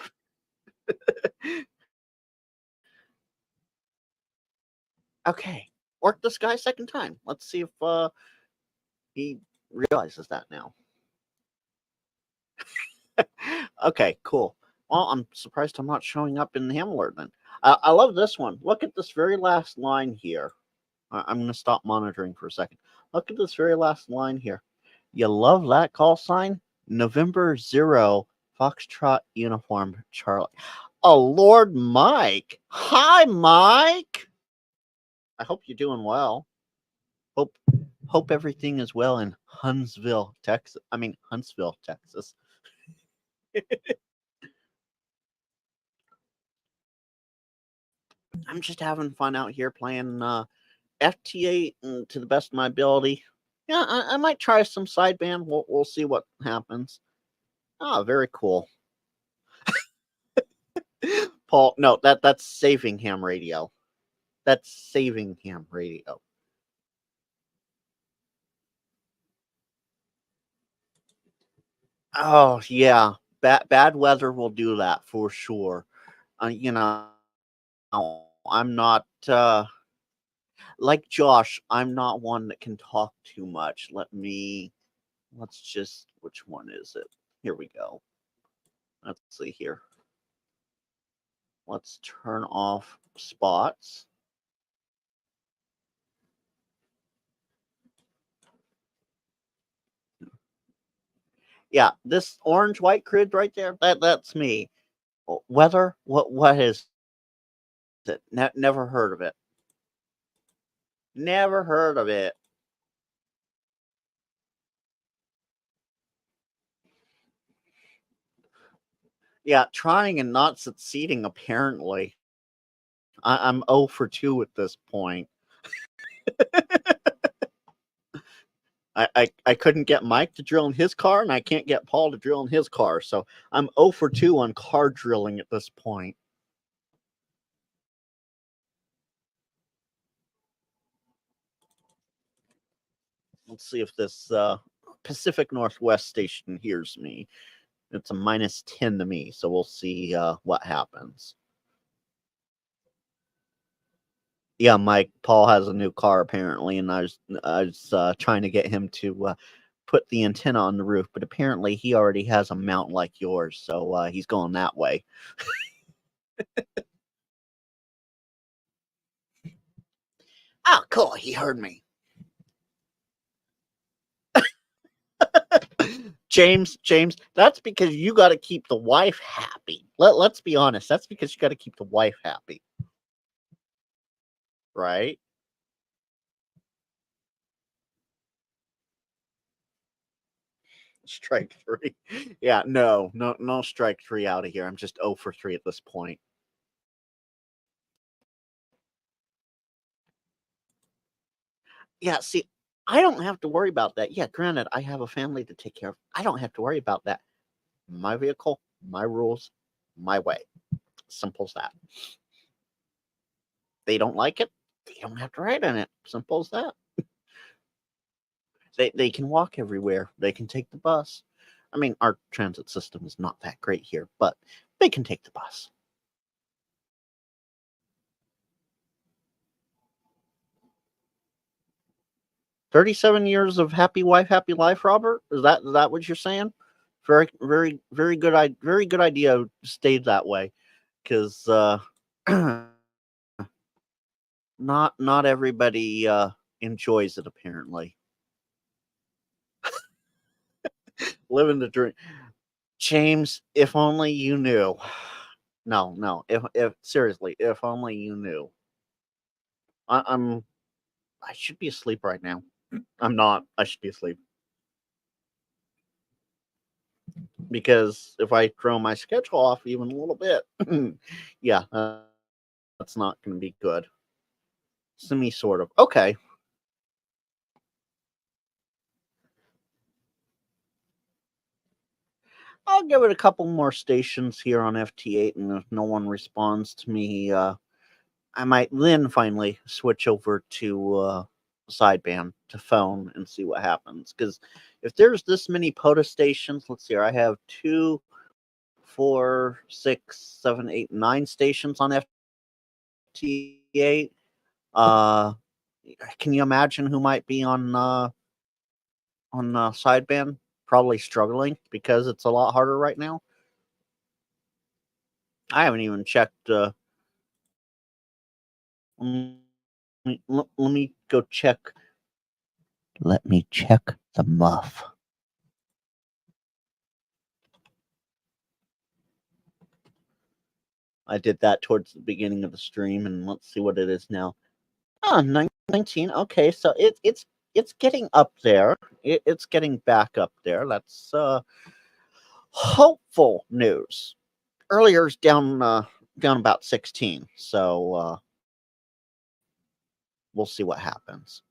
Okay, work this guy second time. Let's see if he realizes that now. Okay, cool. Well, I'm surprised I'm not showing up in the Hamler then. I love this one. Look at this very last line here. I'm going to stop monitoring for a second. Look at this very last line here. You love that call sign? November 0, Foxtrot Uniform Charlie. Oh, Lord Mike. Hi, Mike. I hope you're doing well. Hope hope everything is well in Huntsville, Texas. Huntsville, Texas. I'm just having fun out here playing FT8 to the best of my ability. Yeah, I might try some sideband. We'll see what happens. Oh, very cool. Paul, no, that's saving ham radio. That's saving ham radio. Oh yeah, bad weather will do that for sure. You know, I'm not like Josh. I'm not one that can talk too much. Let's just which one is it? Here we go. Let's see here. Let's turn off spots. Yeah, this orange white grid right there, that's me. Weather, what is it? Never heard of it. Never heard of it. Yeah, trying and not succeeding apparently. I'm 0 for 2 at this point. I couldn't get Mike to drill in his car, and I can't get Paul to drill in his car. So I'm 0 for 2 on car drilling at this point. Let's see if this Pacific Northwest station hears me. It's a -10 to me, so we'll see what happens. Yeah, Mike. Paul has a new car apparently, and I was trying to get him to put the antenna on the roof, but apparently he already has a mount like yours, so he's going that way. Oh, cool. He heard me. James, that's because you got to keep the wife happy. Let's be honest. That's because you got to keep the wife happy, right? Strike three. Yeah, no strike three out of here. I'm just 0 for 3 at this point. Yeah, see, I don't have to worry about that. Yeah, granted, I have a family to take care of. I don't have to worry about that. My vehicle, my rules, my way. Simple as that. They don't like it, they don't have to ride on it. Simple as that. They can walk everywhere. They can take the bus. I mean, our transit system is not that great here, but they can take the bus. 37 years of happy wife, happy life, Robert? Is that what you're saying? Very good very good idea. Stayed that way because not everybody enjoys it apparently. Living the dream. James, if only you knew. No. If seriously, if only you knew. I'm I should be asleep right now. I'm not. I should be asleep because if I throw my schedule off even a little bit, yeah, that's not going to be good. Semi sort of. Okay, I'll give it a couple more stations here on FT8, and if no one responds to me, I might then finally switch over to sideband to phone and see what happens. Because if there's this many POTA stations, let's see here, I have 2, 4, 6, 7, 8, 9 stations on FT8. Uh, can you imagine who might be on sideband? Probably struggling because it's a lot harder right now. I haven't even checked. Let me go check. Let me check the muff. I did that towards the beginning of the stream, and let's see what it is now. Ah, 19. Okay, so it's getting up there. It's getting back up there. That's hopeful news. Earlier's down about 16, so we'll see what happens.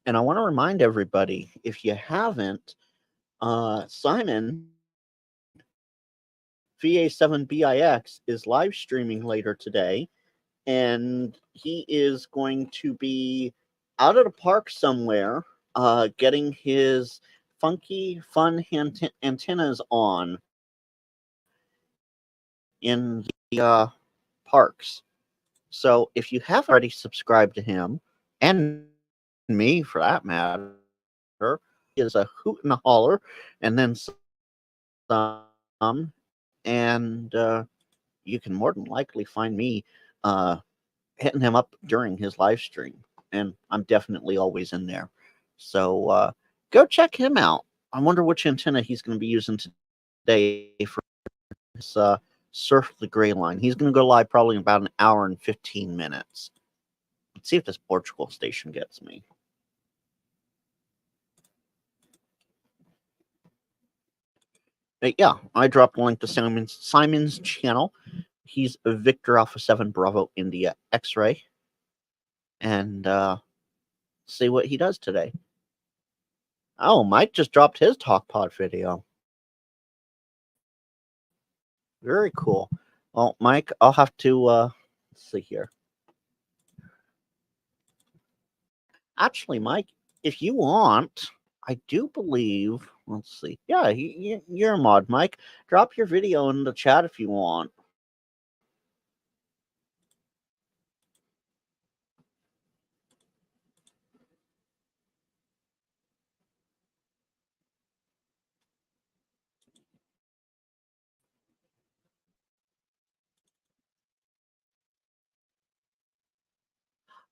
And I want to remind everybody, if you haven't, Simon VA7BIX is live streaming later today, and he is going to be out at a park somewhere, getting his funky, fun antennas on in the parks. So if you haven't already subscribed to him, and me for that matter, he is a hoot and a holler, and then some, and you can more than likely find me uh, hitting him up during his live stream, and I'm definitely always in there. So go check him out. I wonder which antenna he's going to be using today for his Surf the Gray line. He's going to go live probably in about an hour and 15 minutes. Let's see if this Portugal station gets me. Yeah, I dropped a link to Simon's channel. He's Victor Alpha 7 Bravo India X-Ray. And see what he does today. Oh, Mike just dropped his TalkPod video. Very cool. Well, Mike, I'll have to let's see here. Actually, Mike, if you want, I do believe. Let's see. Yeah, you're a mod, Mike. Drop your video in the chat if you want.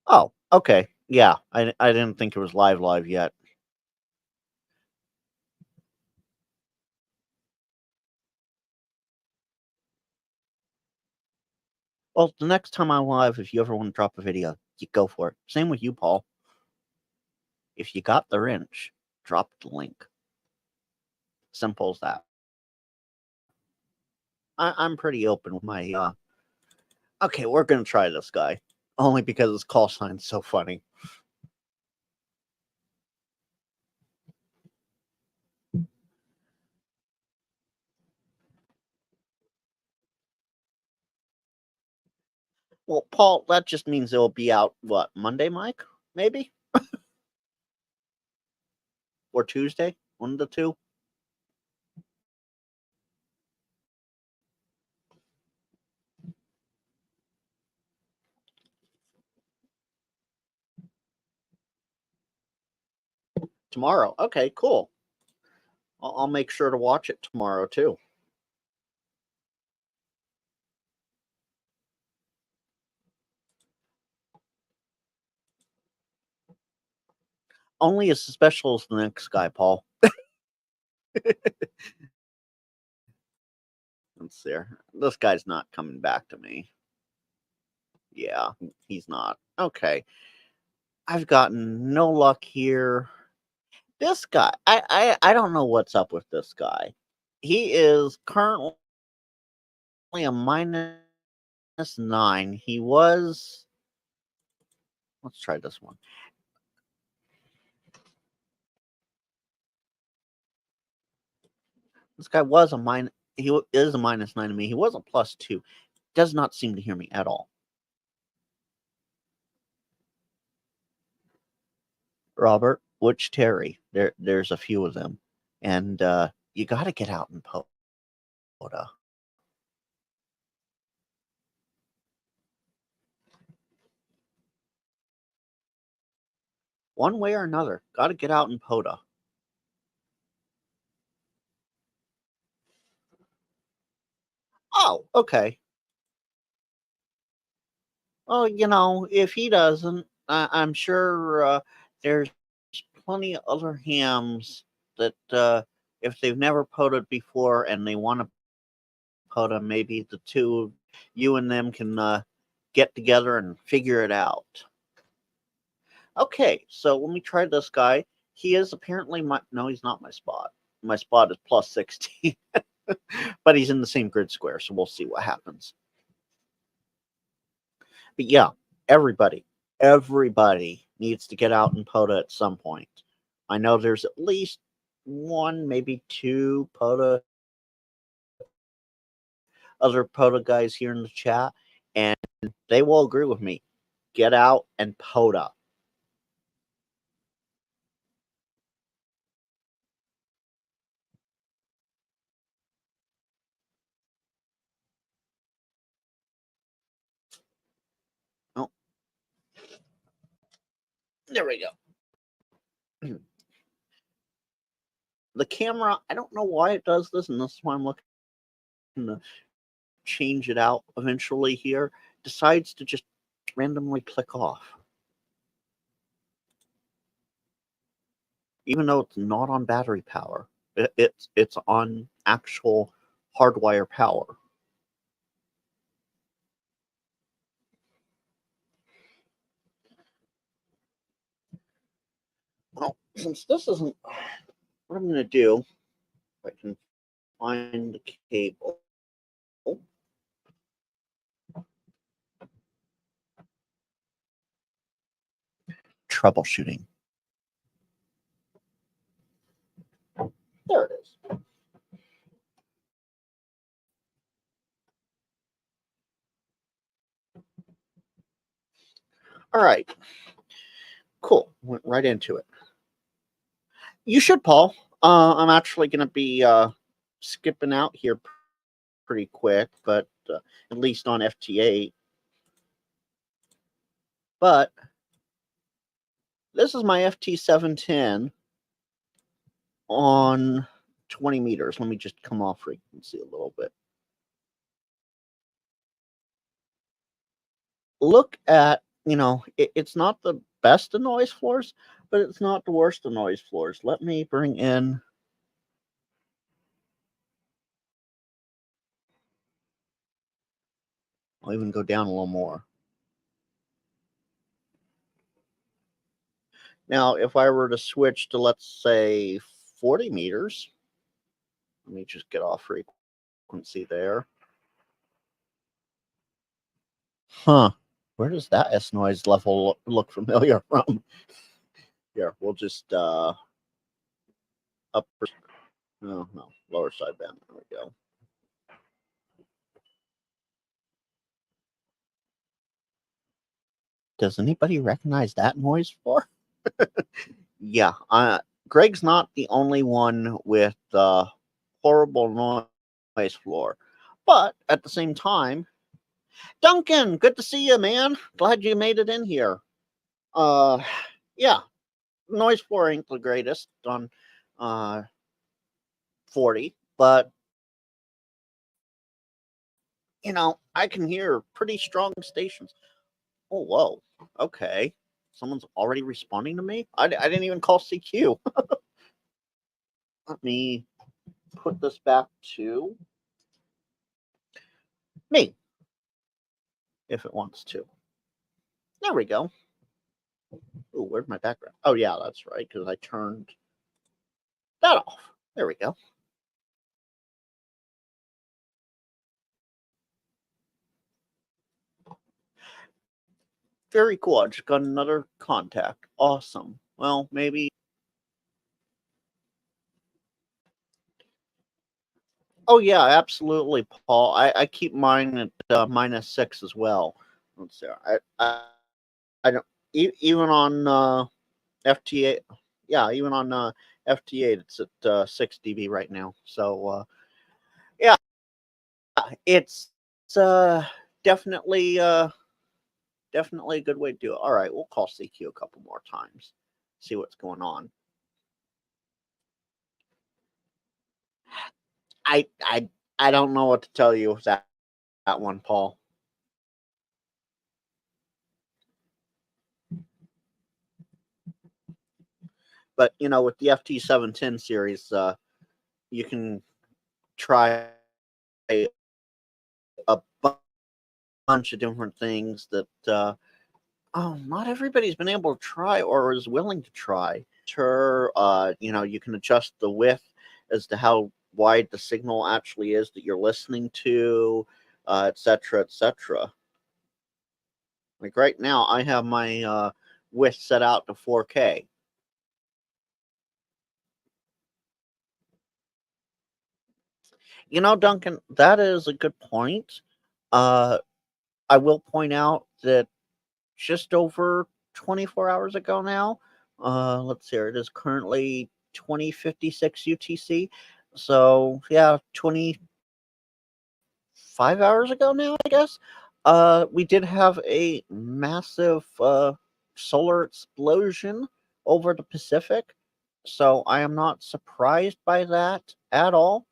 Oh, okay. Yeah, I didn't think it was live yet. Well, the next time I'm live, if you ever want to drop a video, you go for it. Same with you, Paul. If you got the wrench, drop the link. Simple as that. I'm pretty open with my. Okay, we're gonna try this guy, only because his call sign's so funny. Well, Paul, that just means it'll be out what, Monday, Mike? Maybe, or Tuesday, one of the two. Tomorrow. Okay, cool. I'll make sure to watch it tomorrow too. Only as special as the next guy, Paul. Let's see. This guy's not coming back to me. Yeah, he's not. Okay. I've gotten no luck here. This guy, I don't know what's up with this guy. He is currently a -9. He was. Let's try this one. This guy was a minus. Is a -9 to me. He was a +2. Does not seem to hear me at all. Robert, which Terry? There's a few of them, and you got to get out in POTA. One way or another, got to get out in POTA. Oh, okay. Well, if he doesn't, I'm sure there's plenty of other hams that if they've never POTA'd before and they want to POTA, maybe the two, you and them can get together and figure it out. Okay, so let me try this guy. He is apparently my. No, he's not my spot. My spot is +16, but he's in the same grid square, so we'll see what happens. But yeah, everybody needs to get out and POTA at some point. I know there's at least one, maybe two other POTA guys here in the chat, and they will agree with me. Get out and POTA. Oh, there we go. The camera, I don't know why it does this, and this is why I'm looking to change it out eventually here. Decides to just randomly click off. Even though it's not on battery power. It's on actual hardwire power. Well, since this isn't what I'm going to do, if I can find the cable. Troubleshooting. There it is. All right. Cool. Went right into it. You should, Paul. I'm actually going to be skipping out here pretty quick, but at least on FT8. But this is my FT710 on 20 meters. Let me just come off frequency a little bit. Look at It's not the best of noise floors, but it's not the worst of noise floors. Let me bring in. I'll even go down a little more. Now, if I were to switch to, let's say, 40 meters, let me just get off frequency there. Huh. Where does that S noise level look familiar from? Here, we'll just up. No, no, lower sideband. There we go. Does anybody recognize that noise floor? Yeah, Greg's not the only one with horrible noise floor, but at the same time, Duncan, good to see you, man. Glad you made it in here. Uh, yeah, noise floor ain't the greatest on uh 40, but I can hear pretty strong stations. Oh, whoa, okay. Someone's already responding to me. I didn't even call CQ. Let me put this back to me if it wants to. There we go. Oh, where's my background? Oh, yeah, that's right, because I turned that off. There we go. Very cool. I just got another contact. Awesome. Well, maybe. Oh, yeah, absolutely, Paul. I keep mine at -6 as well. Let's see. I don't even on FT8. Yeah, even on FT8, it's at 6 dB right now. So yeah, it's definitely definitely a good way to do it. All right, we'll call CQ a couple more times, see what's going on. I I I don't know what to tell you with that one, Paul. But with the FT710 series, you can try a bunch of different things that not everybody's been able to try or is willing to try. Sure, you can adjust the width as to how wide the signal actually is that you're listening to, et cetera, et cetera. Like right now, I have my width set out to 4K. Duncan, that is a good point. Uh, I will point out that just over 24 hours ago now, let's see, it is currently 2056 UTC. So, yeah, 5 hours ago now, I guess. We did have a massive solar explosion over the Pacific, so I am not surprised by that at all.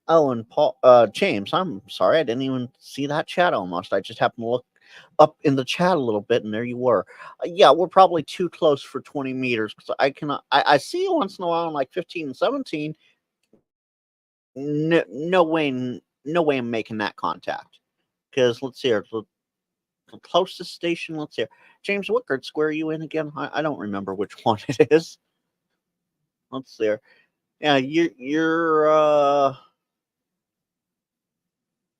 Oh, and James, I'm sorry, I didn't even see that chat almost. I just happened to look up in the chat a little bit, and there you were. Yeah, we're probably too close for 20 meters because I cannot. I see you once in a while in like 15 and 17. No, no way, no way I'm making that contact. Because let's see here, the closest station. Let's see here. James, what grid square are you in again? I don't remember which one it is. Let's see here. Yeah, you're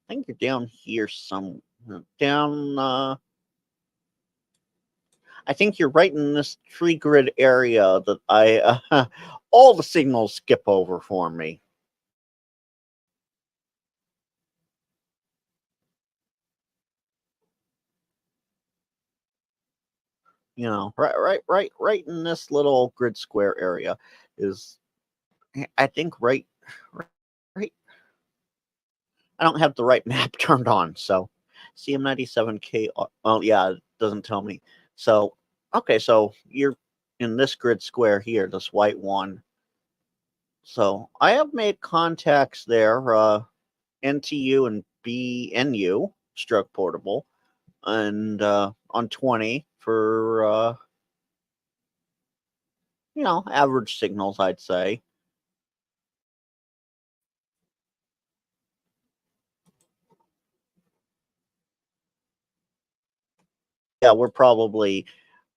I think you're down here some down I think you're right in this tree grid area that all the signals skip over for me. Right in this little grid square area is, I think, right. I don't have the right map turned on, so CM97K. Oh, yeah, it doesn't tell me. So, okay, so you're in this grid square here, this white one. So I have made contacts there, NTU and BNU. stroke portable, and on 20 for average signals, I'd say. Yeah, we're probably.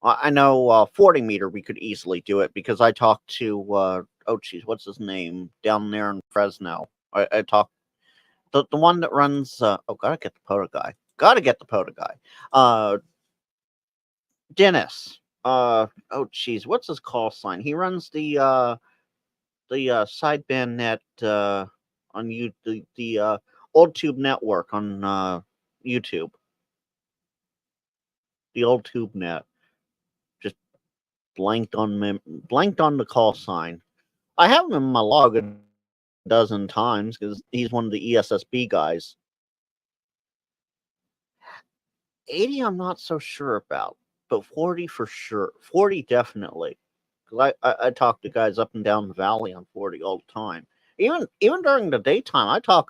I know 40 meter we could easily do it because I talked to oh geez, what's his name down there in Fresno. I talked the one that runs. Oh, gotta get the POTA guy. Gotta get the POTA guy. Dennis. Oh geez, what's his call sign? He runs the sideband net on the old tube network on YouTube. The old tube net. Just blanked on the call sign. I have him in my log a dozen times because he's one of the ESSB guys. 80, I'm not so sure about, but 40 for sure. 40 definitely. Because I talk to guys up and down the valley on 40 all the time. Even during the daytime, I talk.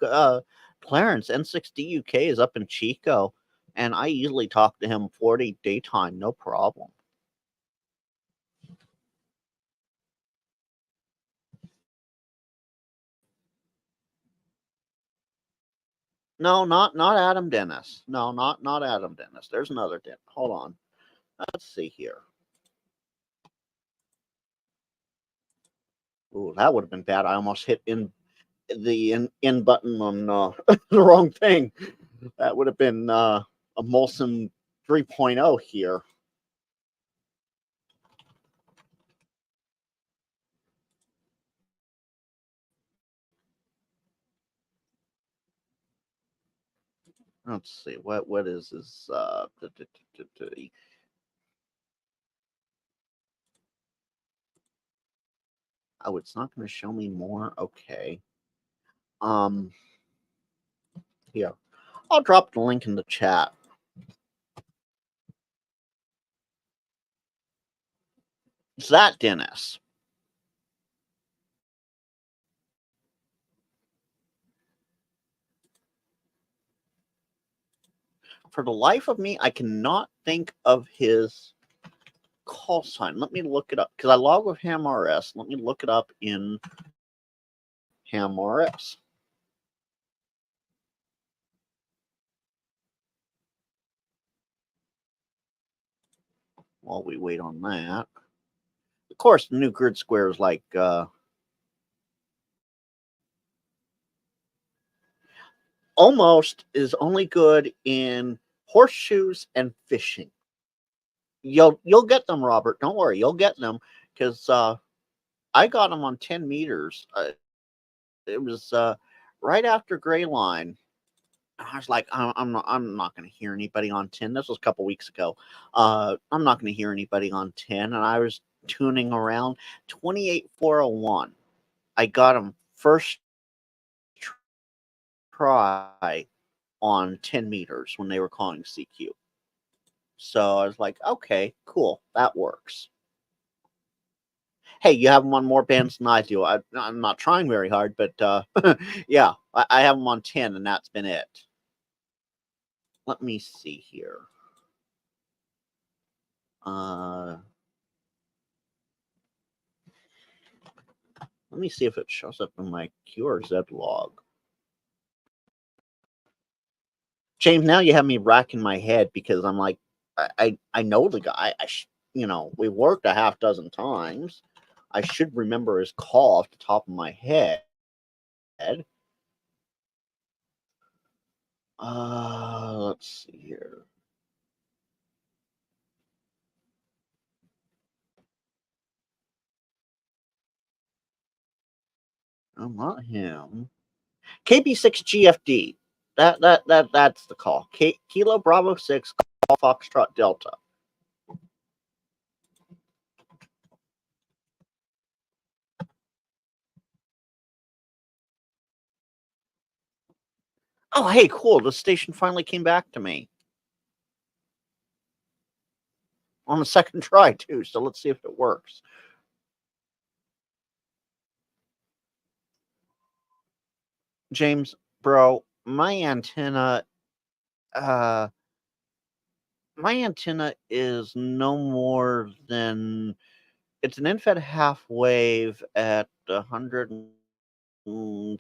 Clarence N6DUK is up in Chico, and I easily talk to him 40 daytime, no problem. No, not Adam Dennis. No, not Adam Dennis. There's another Dennis. Hold on. Let's see here. Ooh, that would have been bad. I almost hit in button on the wrong thing. That would have been a Molson 3.0 here. Let's see what is this. Oh, it's not going to show me more. Okay. Um, here, I'll drop the link in the chat. It's that Dennis. For the life of me, I cannot think of his call sign. Let me look it up because I log with HamRS. Let me look it up in HamRS. While we wait on that, of course, the new grid square is like almost is only good in horseshoes and fishing. You'll get them, Robert. Don't worry, you'll get them because I got them on 10 meters. It was right after Gray Line. I was like, I'm not going to hear anybody on 10. This was a couple weeks ago. I'm not going to hear anybody on 10, and I was tuning around 28401. I got them first try on 10 meters when they were calling CQ. So I was like, okay, cool, that works. Hey, you have them on more bands than I do. I'm not trying very hard, but yeah, I have them on 10, and that's been it. Let me see here. Let me see if it shows up in my QRZ log. James, now you have me racking my head because I'm like, I know the guy. We worked a half dozen times. I should remember his call off the top of my head. Let's see here. Oh, not him. KB6GFD. That's the call. Kilo Bravo 6 call Foxtrot Delta. Oh, hey, cool. The station finally came back to me. On the second try, too. So let's see if it works. James, bro, my antenna Uh, my antenna is no more than it's an infed half wave at 100 and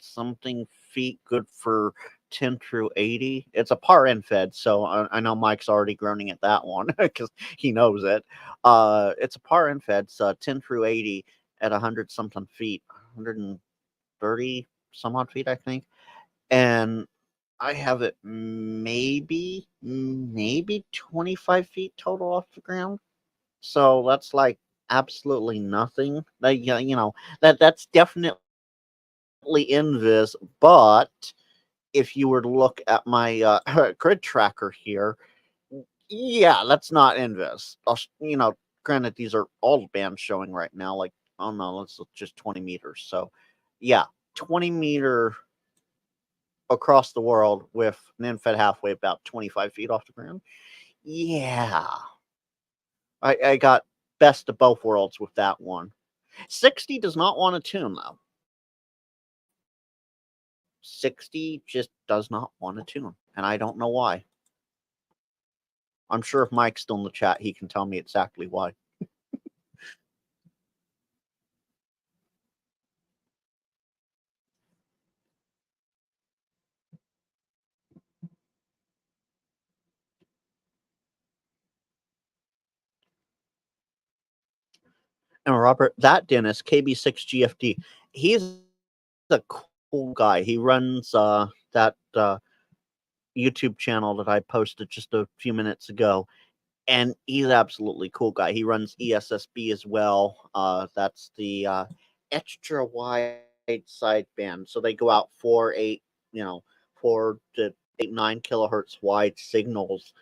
something feet, good for 10 through 80. It's a par infed, so I know Mike's already groaning at that one because he knows it. It's a par infed, so 10 through 80 at 100 something feet, 130 some odd feet, I think. And I have it maybe 25 feet total off the ground. So that's like absolutely nothing. Like, yeah, that's definitely invis, but if you were to look at my grid tracker here, yeah, that's not invis. Granted, these are all bands showing right now. Like, oh no, let's look just 20 meters. So, yeah, 20-meter across the world with an infed halfway about 25 feet off the ground. Yeah, I got best of both worlds with that one. 60 does not want to tune though. 60 just does not want to tune, and I don't know why. I'm sure if Mike's still in the chat, he can tell me exactly why. And Robert, that Dennis, KB6GFD, he's a cool guy. He runs that YouTube channel that I posted just a few minutes ago, and he's absolutely cool guy. He runs ESSB as well. That's the extra wide sideband. So they go out 4 to 8, 9 kilohertz wide signals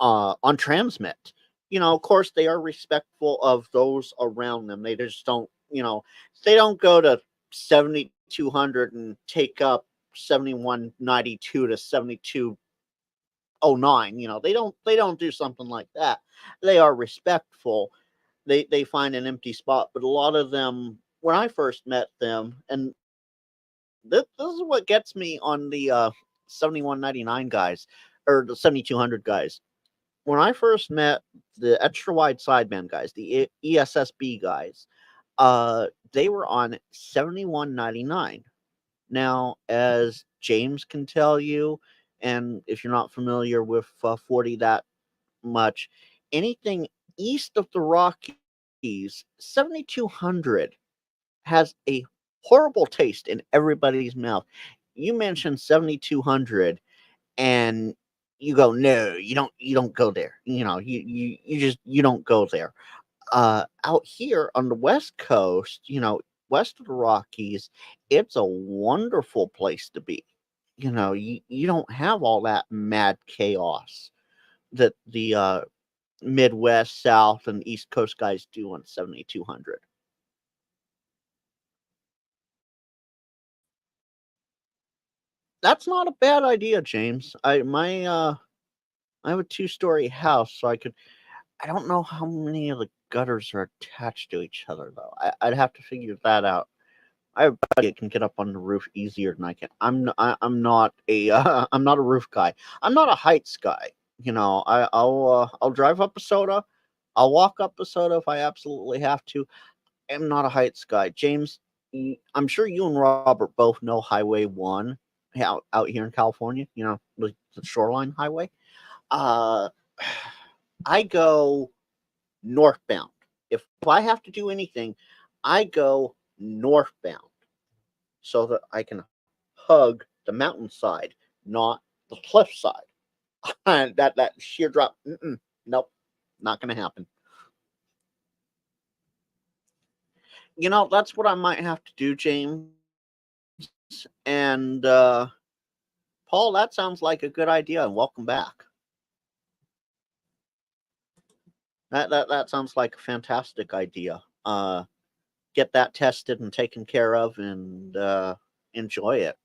on transmit. Of course, they are respectful of those around them. They just don't, they don't go to 7200 and take up 7192 to 7209. They don't do something like that. They are respectful. They find an empty spot, but a lot of them, when I first met them, and this is what gets me on the 7199 guys or the 7200 guys. When I first met the extra wide sideband guys, the ESSB guys, they were on 7199. Now, as James can tell you, and if you're not familiar with 40 that much, anything east of the Rockies, 7200 has a horrible taste in everybody's mouth. You mentioned 7200 and you go, no, you don't go there. You don't go there. Out here on the West Coast, west of the Rockies, it's a wonderful place to be. You don't have all that mad chaos that the Midwest, South, and East Coast guys do on 7200. That's not a bad idea, James. I have a two-story house, so I don't know how many of the gutters are attached to each other though. I'd have to figure that out. I bet it can get up on the roof easier than I can. I'm not a I'm not a roof guy. I'm not a heights guy. I'll drive up a soda. I'll walk up a soda if I absolutely have to. I'm not a heights guy. James, I'm sure you and Robert both know Highway 1 out here in California, the Shoreline Highway. Uh I go northbound. If I have to do anything, I go northbound so that I can hug the mountainside, not the cliffside. that sheer drop, nope, not going to happen. That's what I might have to do, James. And Paul, that sounds like a good idea. And welcome back. That sounds like a fantastic idea. Get that tested and taken care of, and enjoy it.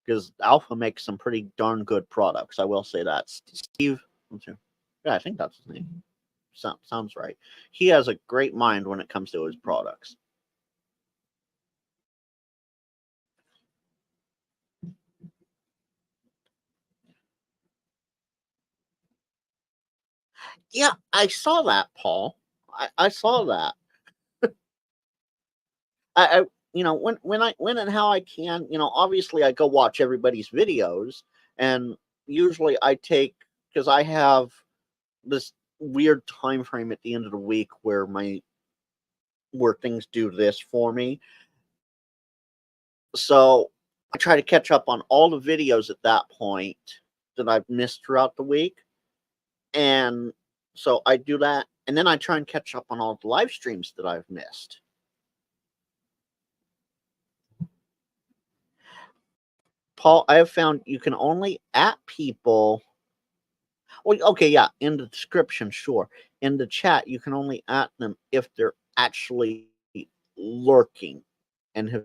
Because Alpha makes some pretty darn good products. I will say that. Steve, yeah, I think that's his name. Sounds right. He has a great mind when it comes to his products. Yeah, I saw that, Paul. I saw that. I when and how I can, obviously I go watch everybody's videos, and usually I take, because I have this weird time frame at the end of the week where things do this for me. So I try to catch up on all the videos at that point that I've missed throughout the week. And so I do that, and then I try and catch up on all the live streams that I've missed. Paul, I have found you can only at people. Well, okay, yeah, in the description, sure. In the chat, you can only at them if they're actually lurking and have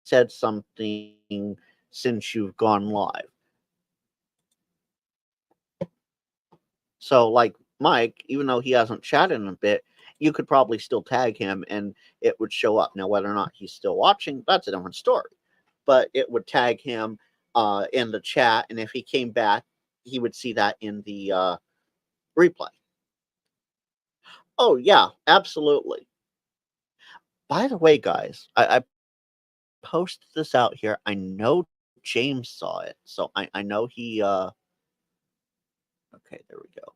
said something since you've gone live. So, like Mike, even though he hasn't chatted in a bit, you could probably still tag him and it would show up. Now, whether or not he's still watching, that's a different story. But it would tag him in the chat, and if he came back, he would see that in the replay. Oh, yeah, absolutely. By the way, guys, I posted this out here. I know James saw it, so I know he. Okay, there we go.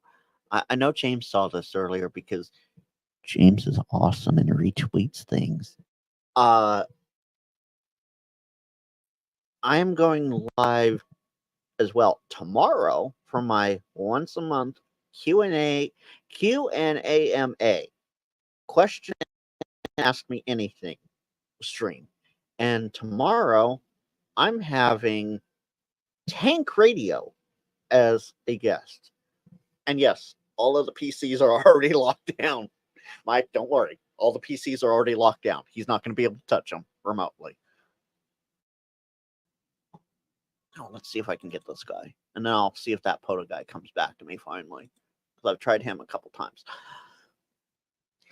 I know James saw this earlier because James is awesome and retweets things. Uh, I am going live as well tomorrow for my once a month Q&AMA question and ask me anything stream. And tomorrow I'm having Tank Radio as a guest. And yes, all of the PCs are already locked down. Mike, don't worry. All the PCs are already locked down. He's not going to be able to touch them remotely. Oh, let's see if I can get this guy. And then I'll see if that POTA guy comes back to me finally. Because I've tried him a couple times.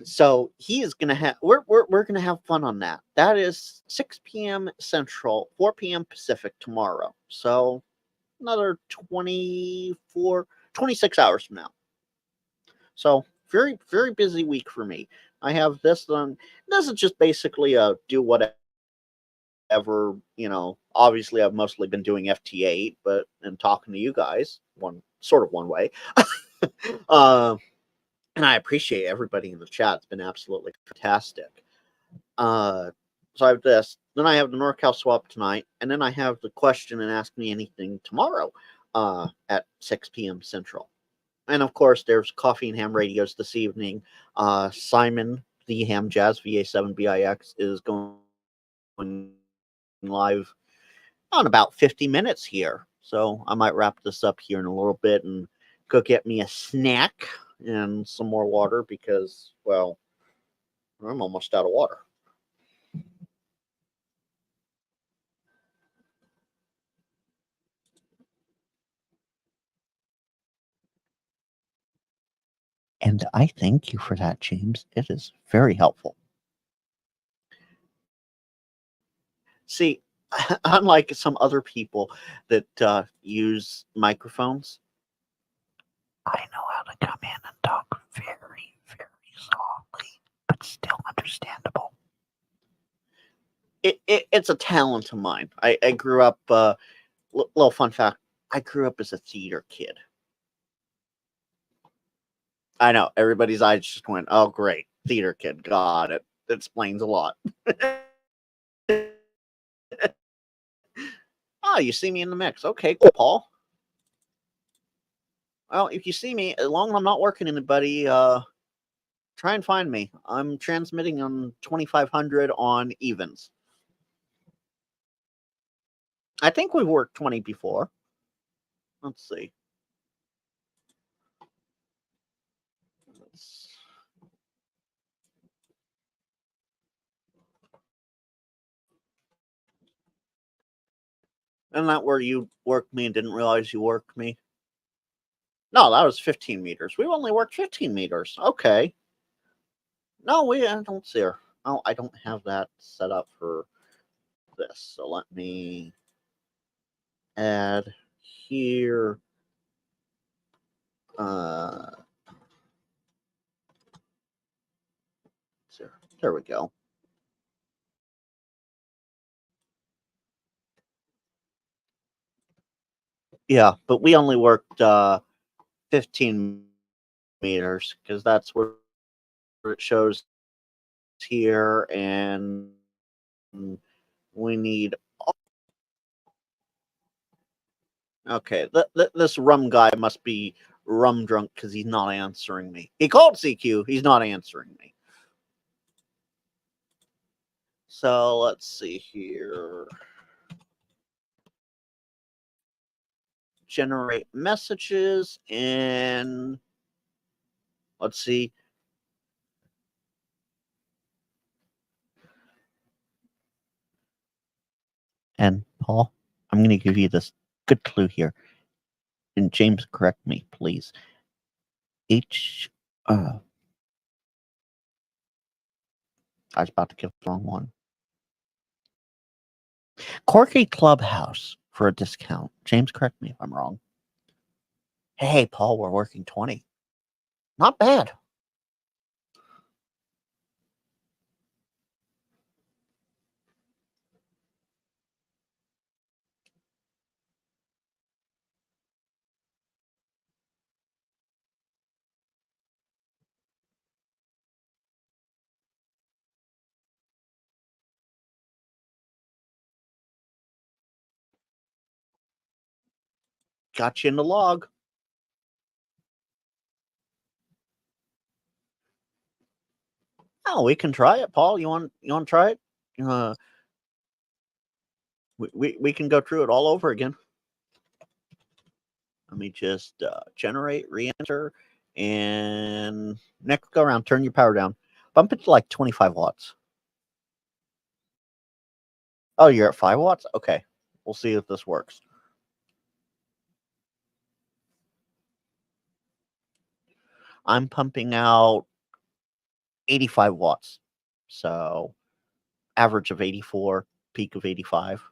So he is gonna have we're gonna have fun on that. That is 6 p.m. Central, 4 p.m. Pacific tomorrow. So another 26 hours from now. So very, very busy week for me. I have this done. This is just basically a do whatever. Obviously I've mostly been doing FT8, but and talking to you guys one way. uh, and I appreciate everybody in the chat. It's been absolutely fantastic. Uh, so I have this. Then I have the NorCal swap tonight, and then I have the question and ask me anything tomorrow at 6 p.m. Central. And of course, there's Coffee and Ham Radios this evening. Simon, the Ham Jazz VA7BIX, is going live on about 50 minutes here. So I might wrap this up here in a little bit and go get me a snack and some more water because, well, I'm almost out of water. And I thank you for that, James. It is very helpful. See, unlike some other people that use microphones, I know how to come in and talk very, very softly, but still understandable. It's a talent of mine. I grew up, little fun fact, I grew up as a theater kid. I know, everybody's eyes just went, oh, great, theater kid, got it. That explains a lot. Oh, you see me in the mix. Okay, cool, Paul. Well, if you see me, as long as I'm not working anybody, try and find me. I'm transmitting on 2500 on evens. I think we've worked 20 before. Let's see. Isn't that where you worked me and didn't realize you worked me? No, that was 15 meters. We only worked 15 meters. Okay. No, I don't see her. Oh, I don't have that set up for this. So let me add here. Uh, there we go. Yeah, but we only worked 15 meters because that's where it shows here, and we need. Okay, this rum guy must be rum drunk because he's not answering me. He called CQ, he's not answering me. So let's see here. Generate messages, and let's see. And Paul, I'm going to give you this good clue here. And James, correct me, please. I was about to give the wrong one. Corky Clubhouse for a discount. James, correct me if I'm wrong. Hey, Paul, we're working 20. Not bad. Got you in the log. Oh, we can try it, Paul. You want to try it? We can go through it all over again. Let me just generate, re-enter, and next go around. Turn your power down. Bump it to like 25 watts. Oh, you're at 5 watts? Okay. We'll see if this works. I'm pumping out 85 watts. So average of 84, peak of 85.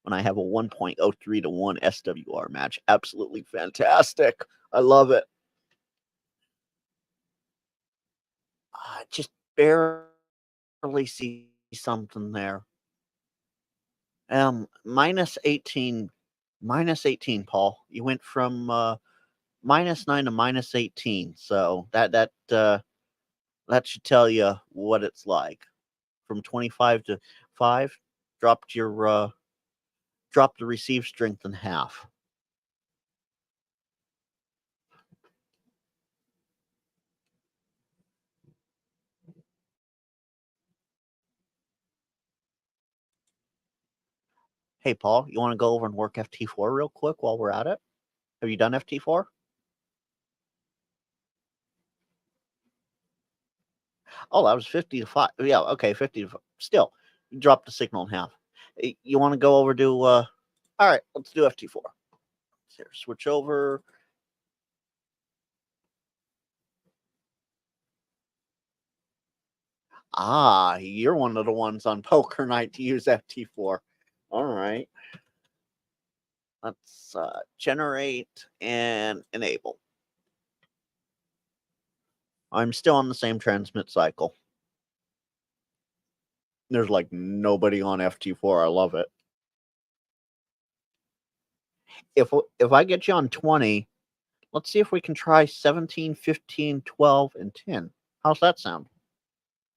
When I have a 1.03 to 1 SWR match. Absolutely fantastic. I love it. I just barely see something there. Minus 18, Paul. You went from -9 to -18. So that should tell you what it's like. From 25 to 5, dropped the receive strength in half. Hey, Paul, you want to go over and work FT4 real quick while we're at it? Have you done FT4? Oh, that was 50 to 5. Yeah, okay, 50 to 5. Still, you dropped the signal in half. You want to go over to, all right, let's do FT4. Here, switch over. Ah, you're one of the ones on poker night to use FT4. All right. Let's generate and enable. I'm still on the same transmit cycle. There's like nobody on FT4. I love it. If I get you on 20, let's see if we can try 17, 15, 12, and 10. How's that sound?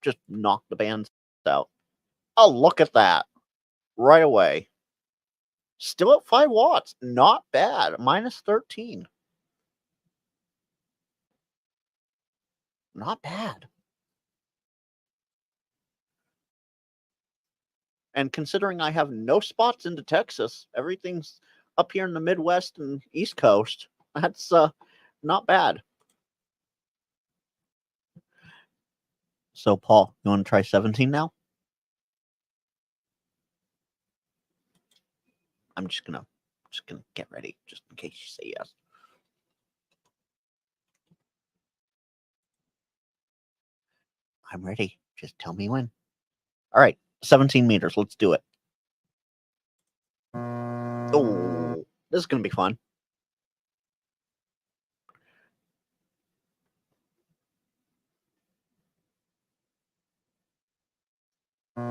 Just knock the bands out. Oh, look at that. Right away. Still at 5 watts. Not bad. Minus 13. Not bad. And considering I have no spots into Texas, everything's up here in the Midwest and East Coast. That's not bad. So, Paul, you want to try 17 now? I'm just gonna get ready, just in case you say yes. I'm ready. Just tell me when. All right, 17 meters. Let's do it. Oh, this is gonna be fun. All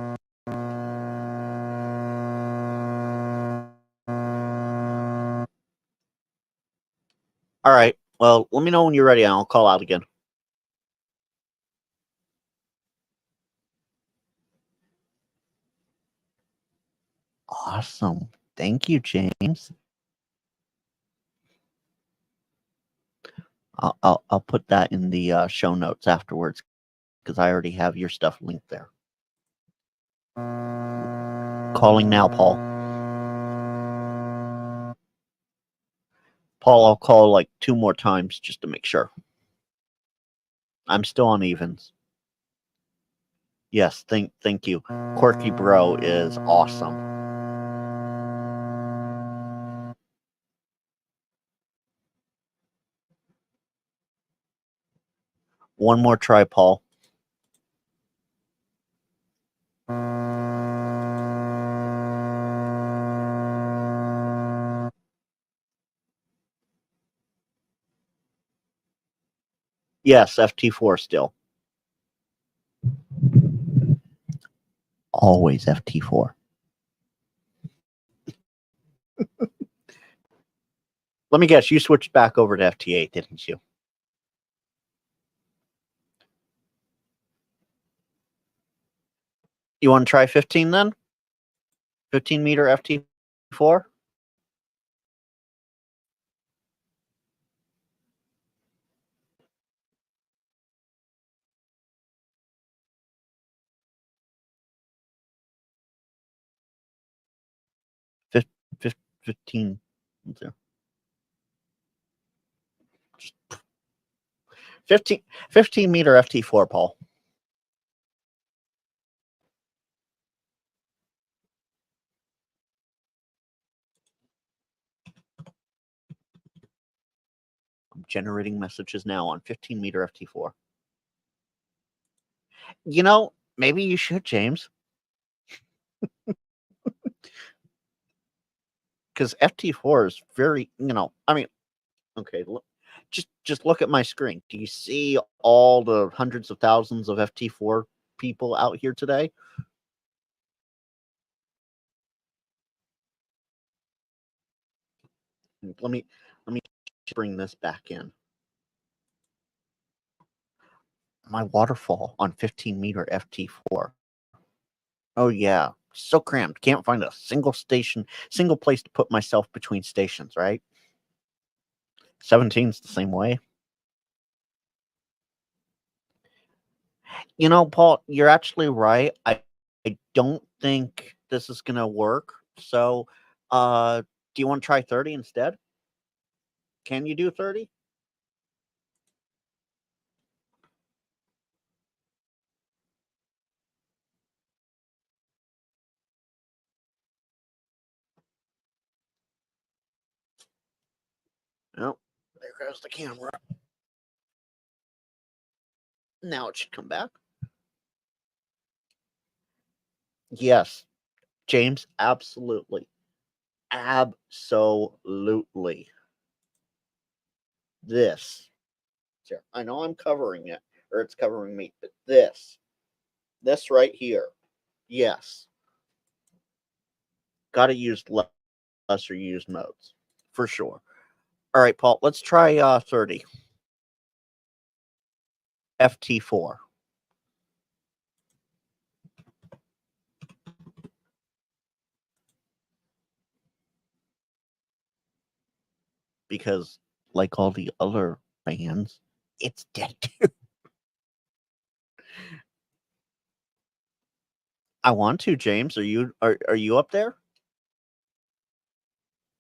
right. Well, let me know when you're ready, and I'll call out again. Awesome. Thank you, James. I'll put that in the show notes afterwards because I already have your stuff linked there. Calling now, Paul. Paul, I'll call like 2 more times just to make sure. I'm still on evens. Yes, thank you. Quirky Bro is awesome. One more try, Paul. Yes, FT4 still. Always FT4. Let me guess, you switched back over to FT8, didn't you? You want to try 15 then? 15 meter FT4? Fif- 15. 15 meter FT4, Paul. I'm generating messages now on 15 meter FT4. You know, maybe you should, James. Because FT4 is very, I mean, okay, look, just look at my screen. Do you see all the hundreds of thousands of FT4 people out here today? Let me bring this back in. My waterfall on 15 meter FT4. Oh yeah, so cramped. Can't find a single place to put myself between stations, right? 17's the same way. Paul, you're actually right. I don't think this is gonna work. So, do you want to try 30 instead? Can you do 30? Oh, there goes the camera. Now it should come back. Yes, James, absolutely. Absolutely. This. Here, I know I'm covering it, or it's covering me, but this right here. Yes. Got to use lesser used modes for sure. All right, Paul, let's try 30. FT4. Because, like all the other bands, it's dead too. I want to, James. Are you up there?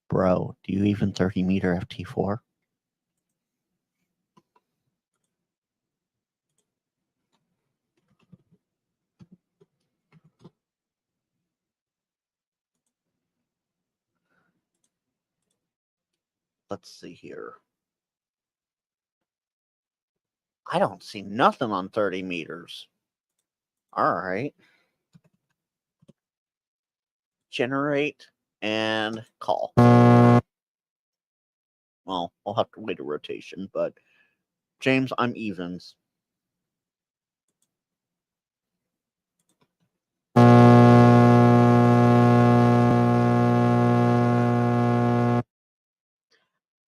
Bro, do you even 30 meter FT4? Let's see here. I don't see nothing on 30 meters. All right. Generate and call. Well, I'll have to wait a rotation, but James, I'm evens.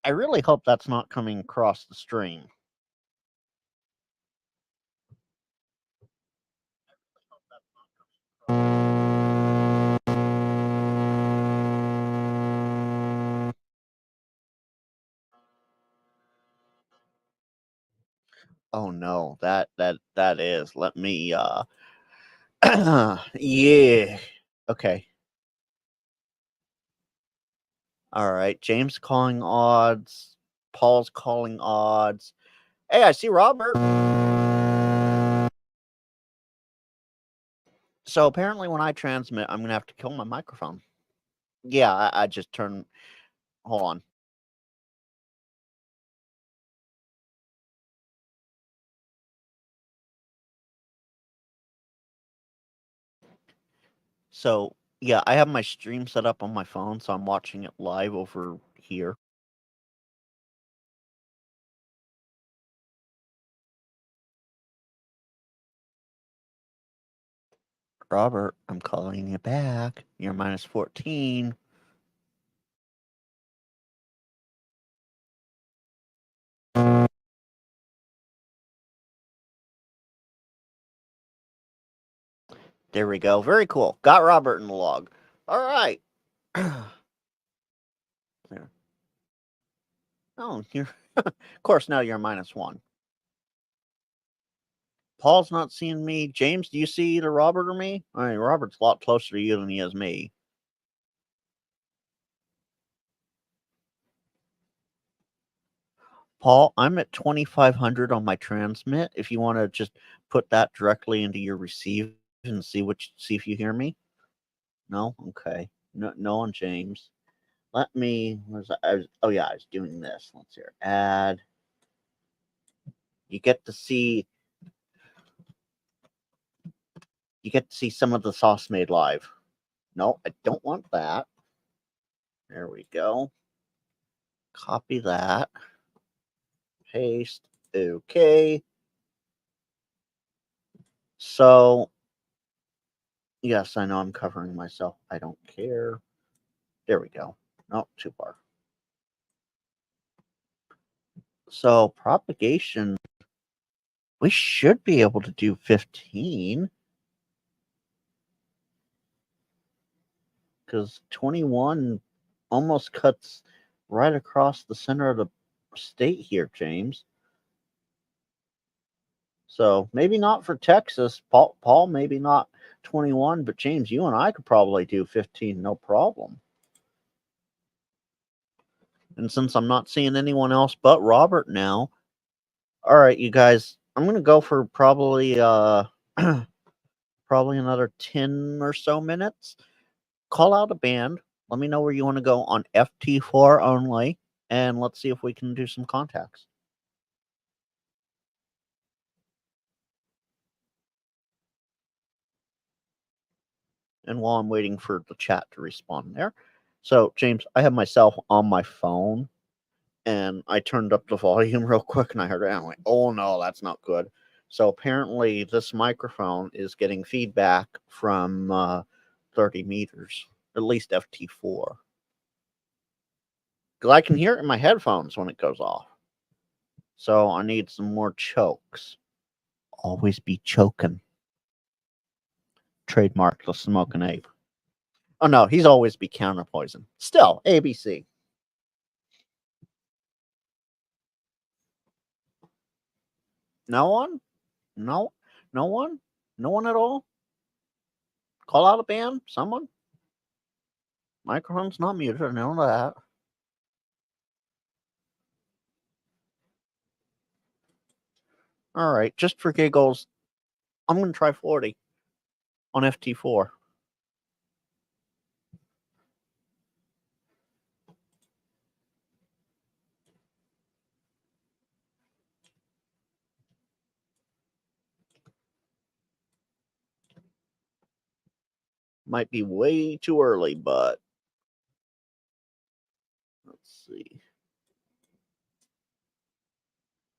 I really hope that's not coming across the stream. Oh no, that is. Let me yeah. Okay. All right. James calling odds. Paul's calling odds. Hey, I see Robert. So apparently when I transmit, I'm gonna have to kill my microphone. Yeah, I just turn hold on. So yeah, I have my stream set up on my phone, so I'm watching it live over here. Robert, I'm calling you back. You're minus 14. There we go. Very cool. Got Robert in the log. All right. There. Oh, you're. Of course, now you're minus 1. Paul's not seeing me. James, do you see either Robert or me? I mean, Robert's a lot closer to you than he is me. Paul, I'm at 2,500 on my transmit. If you want to just put that directly into your receive and see if you hear me. No, okay. No on James. Let me. Oh yeah, I was doing this. Let's hear. Add. You get to see. You get to see some of the sauce made live. No, I don't want that. There we go. Copy that. Paste. Okay. So, yes, I know I'm covering myself. I don't care. There we go. No, too far. So, propagation, we should be able to do 15 because 21 almost cuts right across the center of the state here, James. So maybe not for Texas. Paul, maybe not 21, but James, you and I could probably do 15, no problem. And since I'm not seeing anyone else but Robert now, all right, you guys, I'm gonna go for probably probably another 10 or so minutes. Call out a band. Let me know where you want to go on FT4 only, and let's see if we can do some contacts. And while I'm waiting for the chat to respond there. So, James, I have myself on my phone and I turned up the volume real quick and I heard it. And I'm like, oh no, that's not good. So, apparently, this microphone is getting feedback from 30 meters, at least FT4. Because I can hear it in my headphones when it goes off. So, I need some more chokes. Always be choking. Trademark the smoking ape. Oh no, he's always be counter poison. Still, ABC. No one? No? No one? No one at all? Call out a band? Someone? Microphone's not muted, I know that. Alright, just for giggles, I'm gonna try 40 on FT4. Might be way too early, but let's see.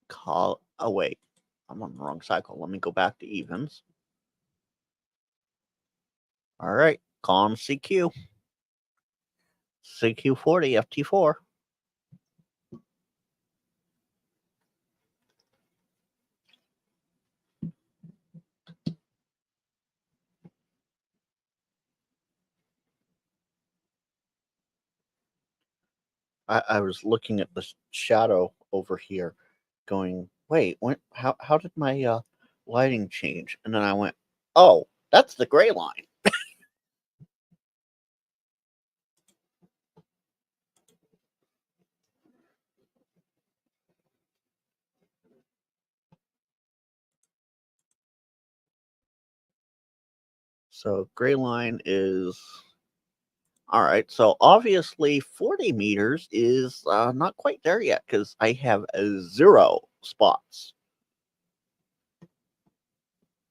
Call. Oh, wait. I'm on the wrong cycle. Let me go back to evens. Alright, call him CQ. CQ40, FT4. I was looking at the shadow over here, going, "Wait, when? How did my lighting change?" And then I went, "Oh, that's the gray line." So gray line is all right. So obviously, 40 meters is not quite there yet because I have 0 spots.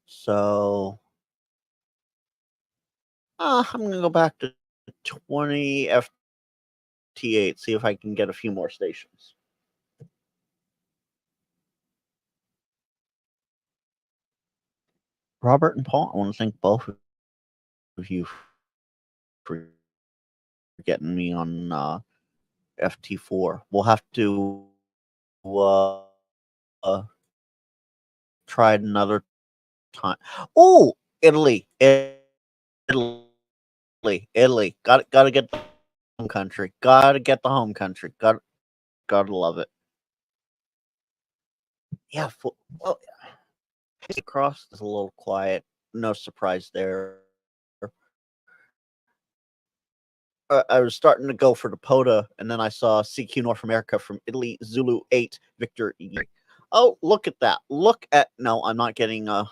So I'm gonna go back to 20 FT8, see if I can get a few more stations. Robert and Paul, I want to thank both of you for getting me on FT4. We'll have to uh, uh, try it another time. Oh, Italy, Italy. Got to get the home country. Got to get the home country. Gotta love it. Yeah. Well, across is a little quiet. No surprise there. I was starting to go for the POTA, and then I saw CQ North America from Italy, Zulu 8, Victor E. Oh, look at that. Look at. No, I'm not getting a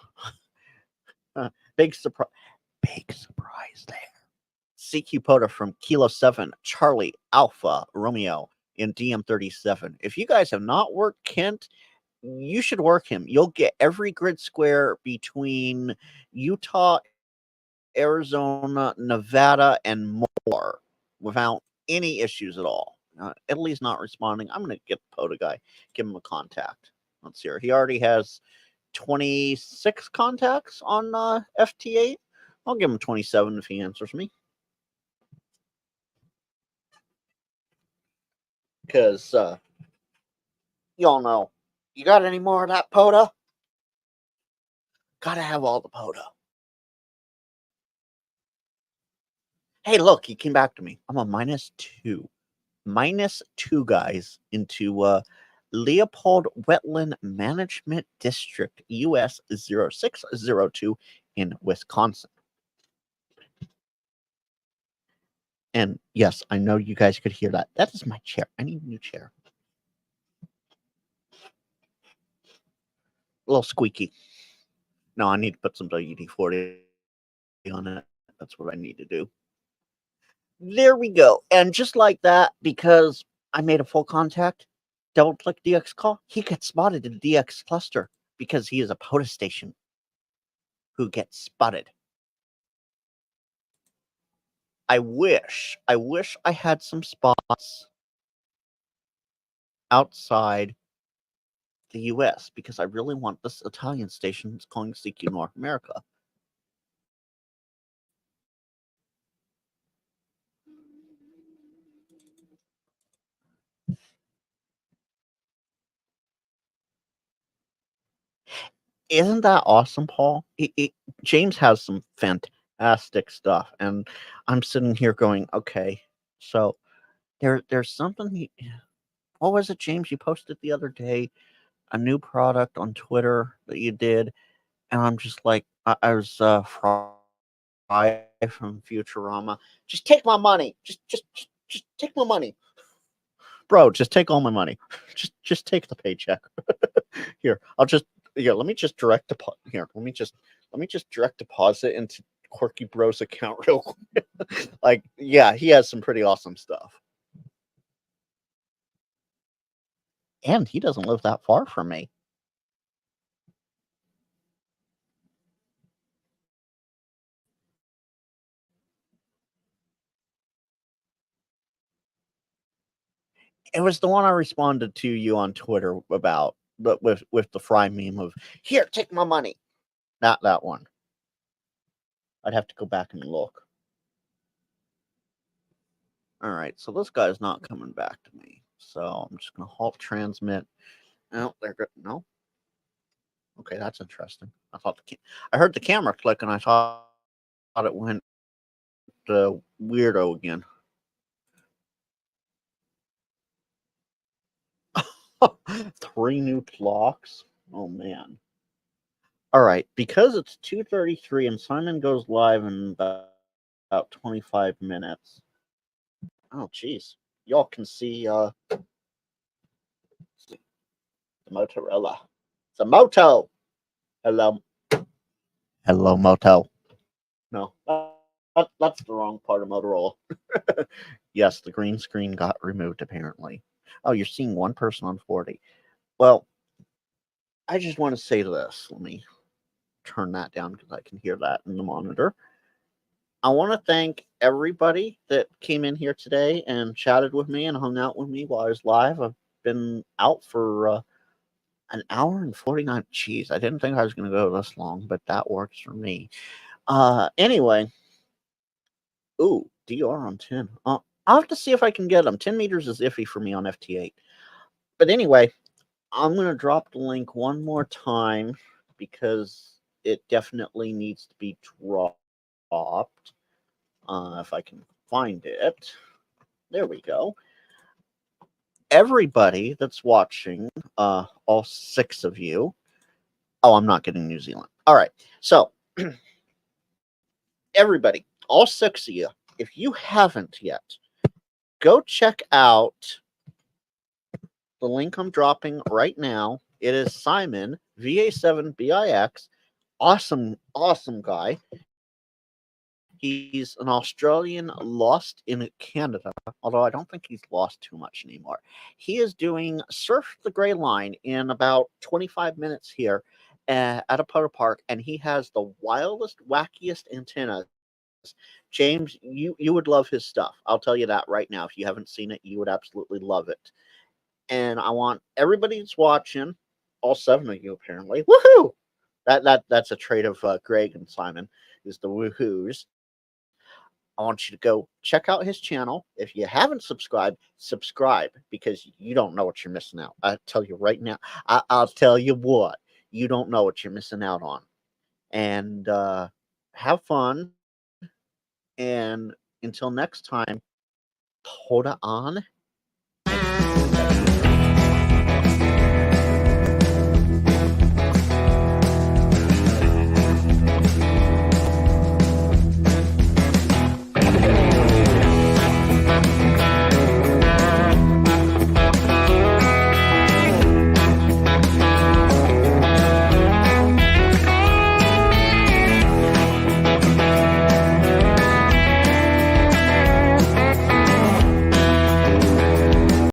big surprise. Big surprise there. CQ POTA from Kilo 7, Charlie, Alpha, Romeo in DM37. If you guys have not worked Kent, you should work him. You'll get every grid square between Utah, Arizona, Nevada, and more without any issues at all. Italy's not responding. I'm going to get the POTA guy, give him a contact. Let's see here. He already has 26 contacts on FT8. I'll give him 27 if he answers me. Because y'all know, you got any more of that POTA? Gotta have all the POTA. Hey, look, he came back to me. I'm a -2. -2 guys into Leopold Wetland Management District, US 0602 in Wisconsin. And yes, I know you guys could hear that. That is my chair. I need a new chair. A little squeaky. No, I need to put some WD-40 on it. That's what I need to do. There we go. And just like that, because I made a full contact, double click DX call, he gets spotted in the DX cluster because he is a POTA station who gets spotted. I wish I had some spots outside the US because I really want this Italian station that's calling CQ North America. Isn't that awesome, Paul? James has some fantastic stuff, and I'm sitting here going, okay, so there's something. What was it, James? You posted the other day a new product on Twitter that you did, and I'm just like, I was Fry from Futurama. Just take my money. Just take my money, bro. Just take all my money. Just take the paycheck. Here, let me just direct deposit. Here, let me just direct deposit into Quirky Bro's account real quick. Like, yeah, he has some pretty awesome stuff, and he doesn't live that far from me. It was the one I responded to you on Twitter about, but with the Fry meme of here, take my money. Not that one. I'd have to go back and look. All right, so this guy's not coming back to me. So I'm just gonna halt transmit. Oh, there go. No. Okay, that's interesting. I heard the camera click, and I thought it went weirdo again. 3 new clocks. Oh man. All right, because it's 2:33 and Simon goes live in about 25 minutes. Oh geez. Y'all can see the Motorola. It's a Moto. Hello. Hello Moto. No. That's the wrong part of Motorola. Yes, the green screen got removed apparently. Oh, you're seeing one person on 40. Well, I just want to say this. Let me turn that down because I can hear that in the monitor. I want to thank everybody that came in here today and chatted with me and hung out with me while I was live. I've been out for an hour and 49. Jeez, I didn't think I was going to go this long, but that works for me. Anyway, ooh, DR on 10. I'll have to see if I can get them. 10 meters is iffy for me on FT8. But anyway, I'm going to drop the link one more time because it definitely needs to be dropped. If I can find it. There we go. Everybody that's watching, all 6 of you. Oh, I'm not getting New Zealand. All right. So, everybody, all 6 of you, if you haven't yet, go check out the link I'm dropping right now. It is Simon, VA7BIX. Awesome, awesome guy. He's an Australian lost in Canada, although I don't think he's lost too much anymore. He is doing Surf the Gray Line in about 25 minutes here at a putter park, and he has the wildest, wackiest antennas. James, you would love his stuff. I'll tell you that right now. If you haven't seen it, you would absolutely love it. And I want everybody that's watching, all 7 of you apparently, woohoo! That's a trait of Greg and Simon, is the woohoos. I want you to go check out his channel. If you haven't subscribed, subscribe because you don't know what you're missing out. I tell you right now. I'll tell you what, you don't know what you're missing out on. And have fun. And until next time, hold on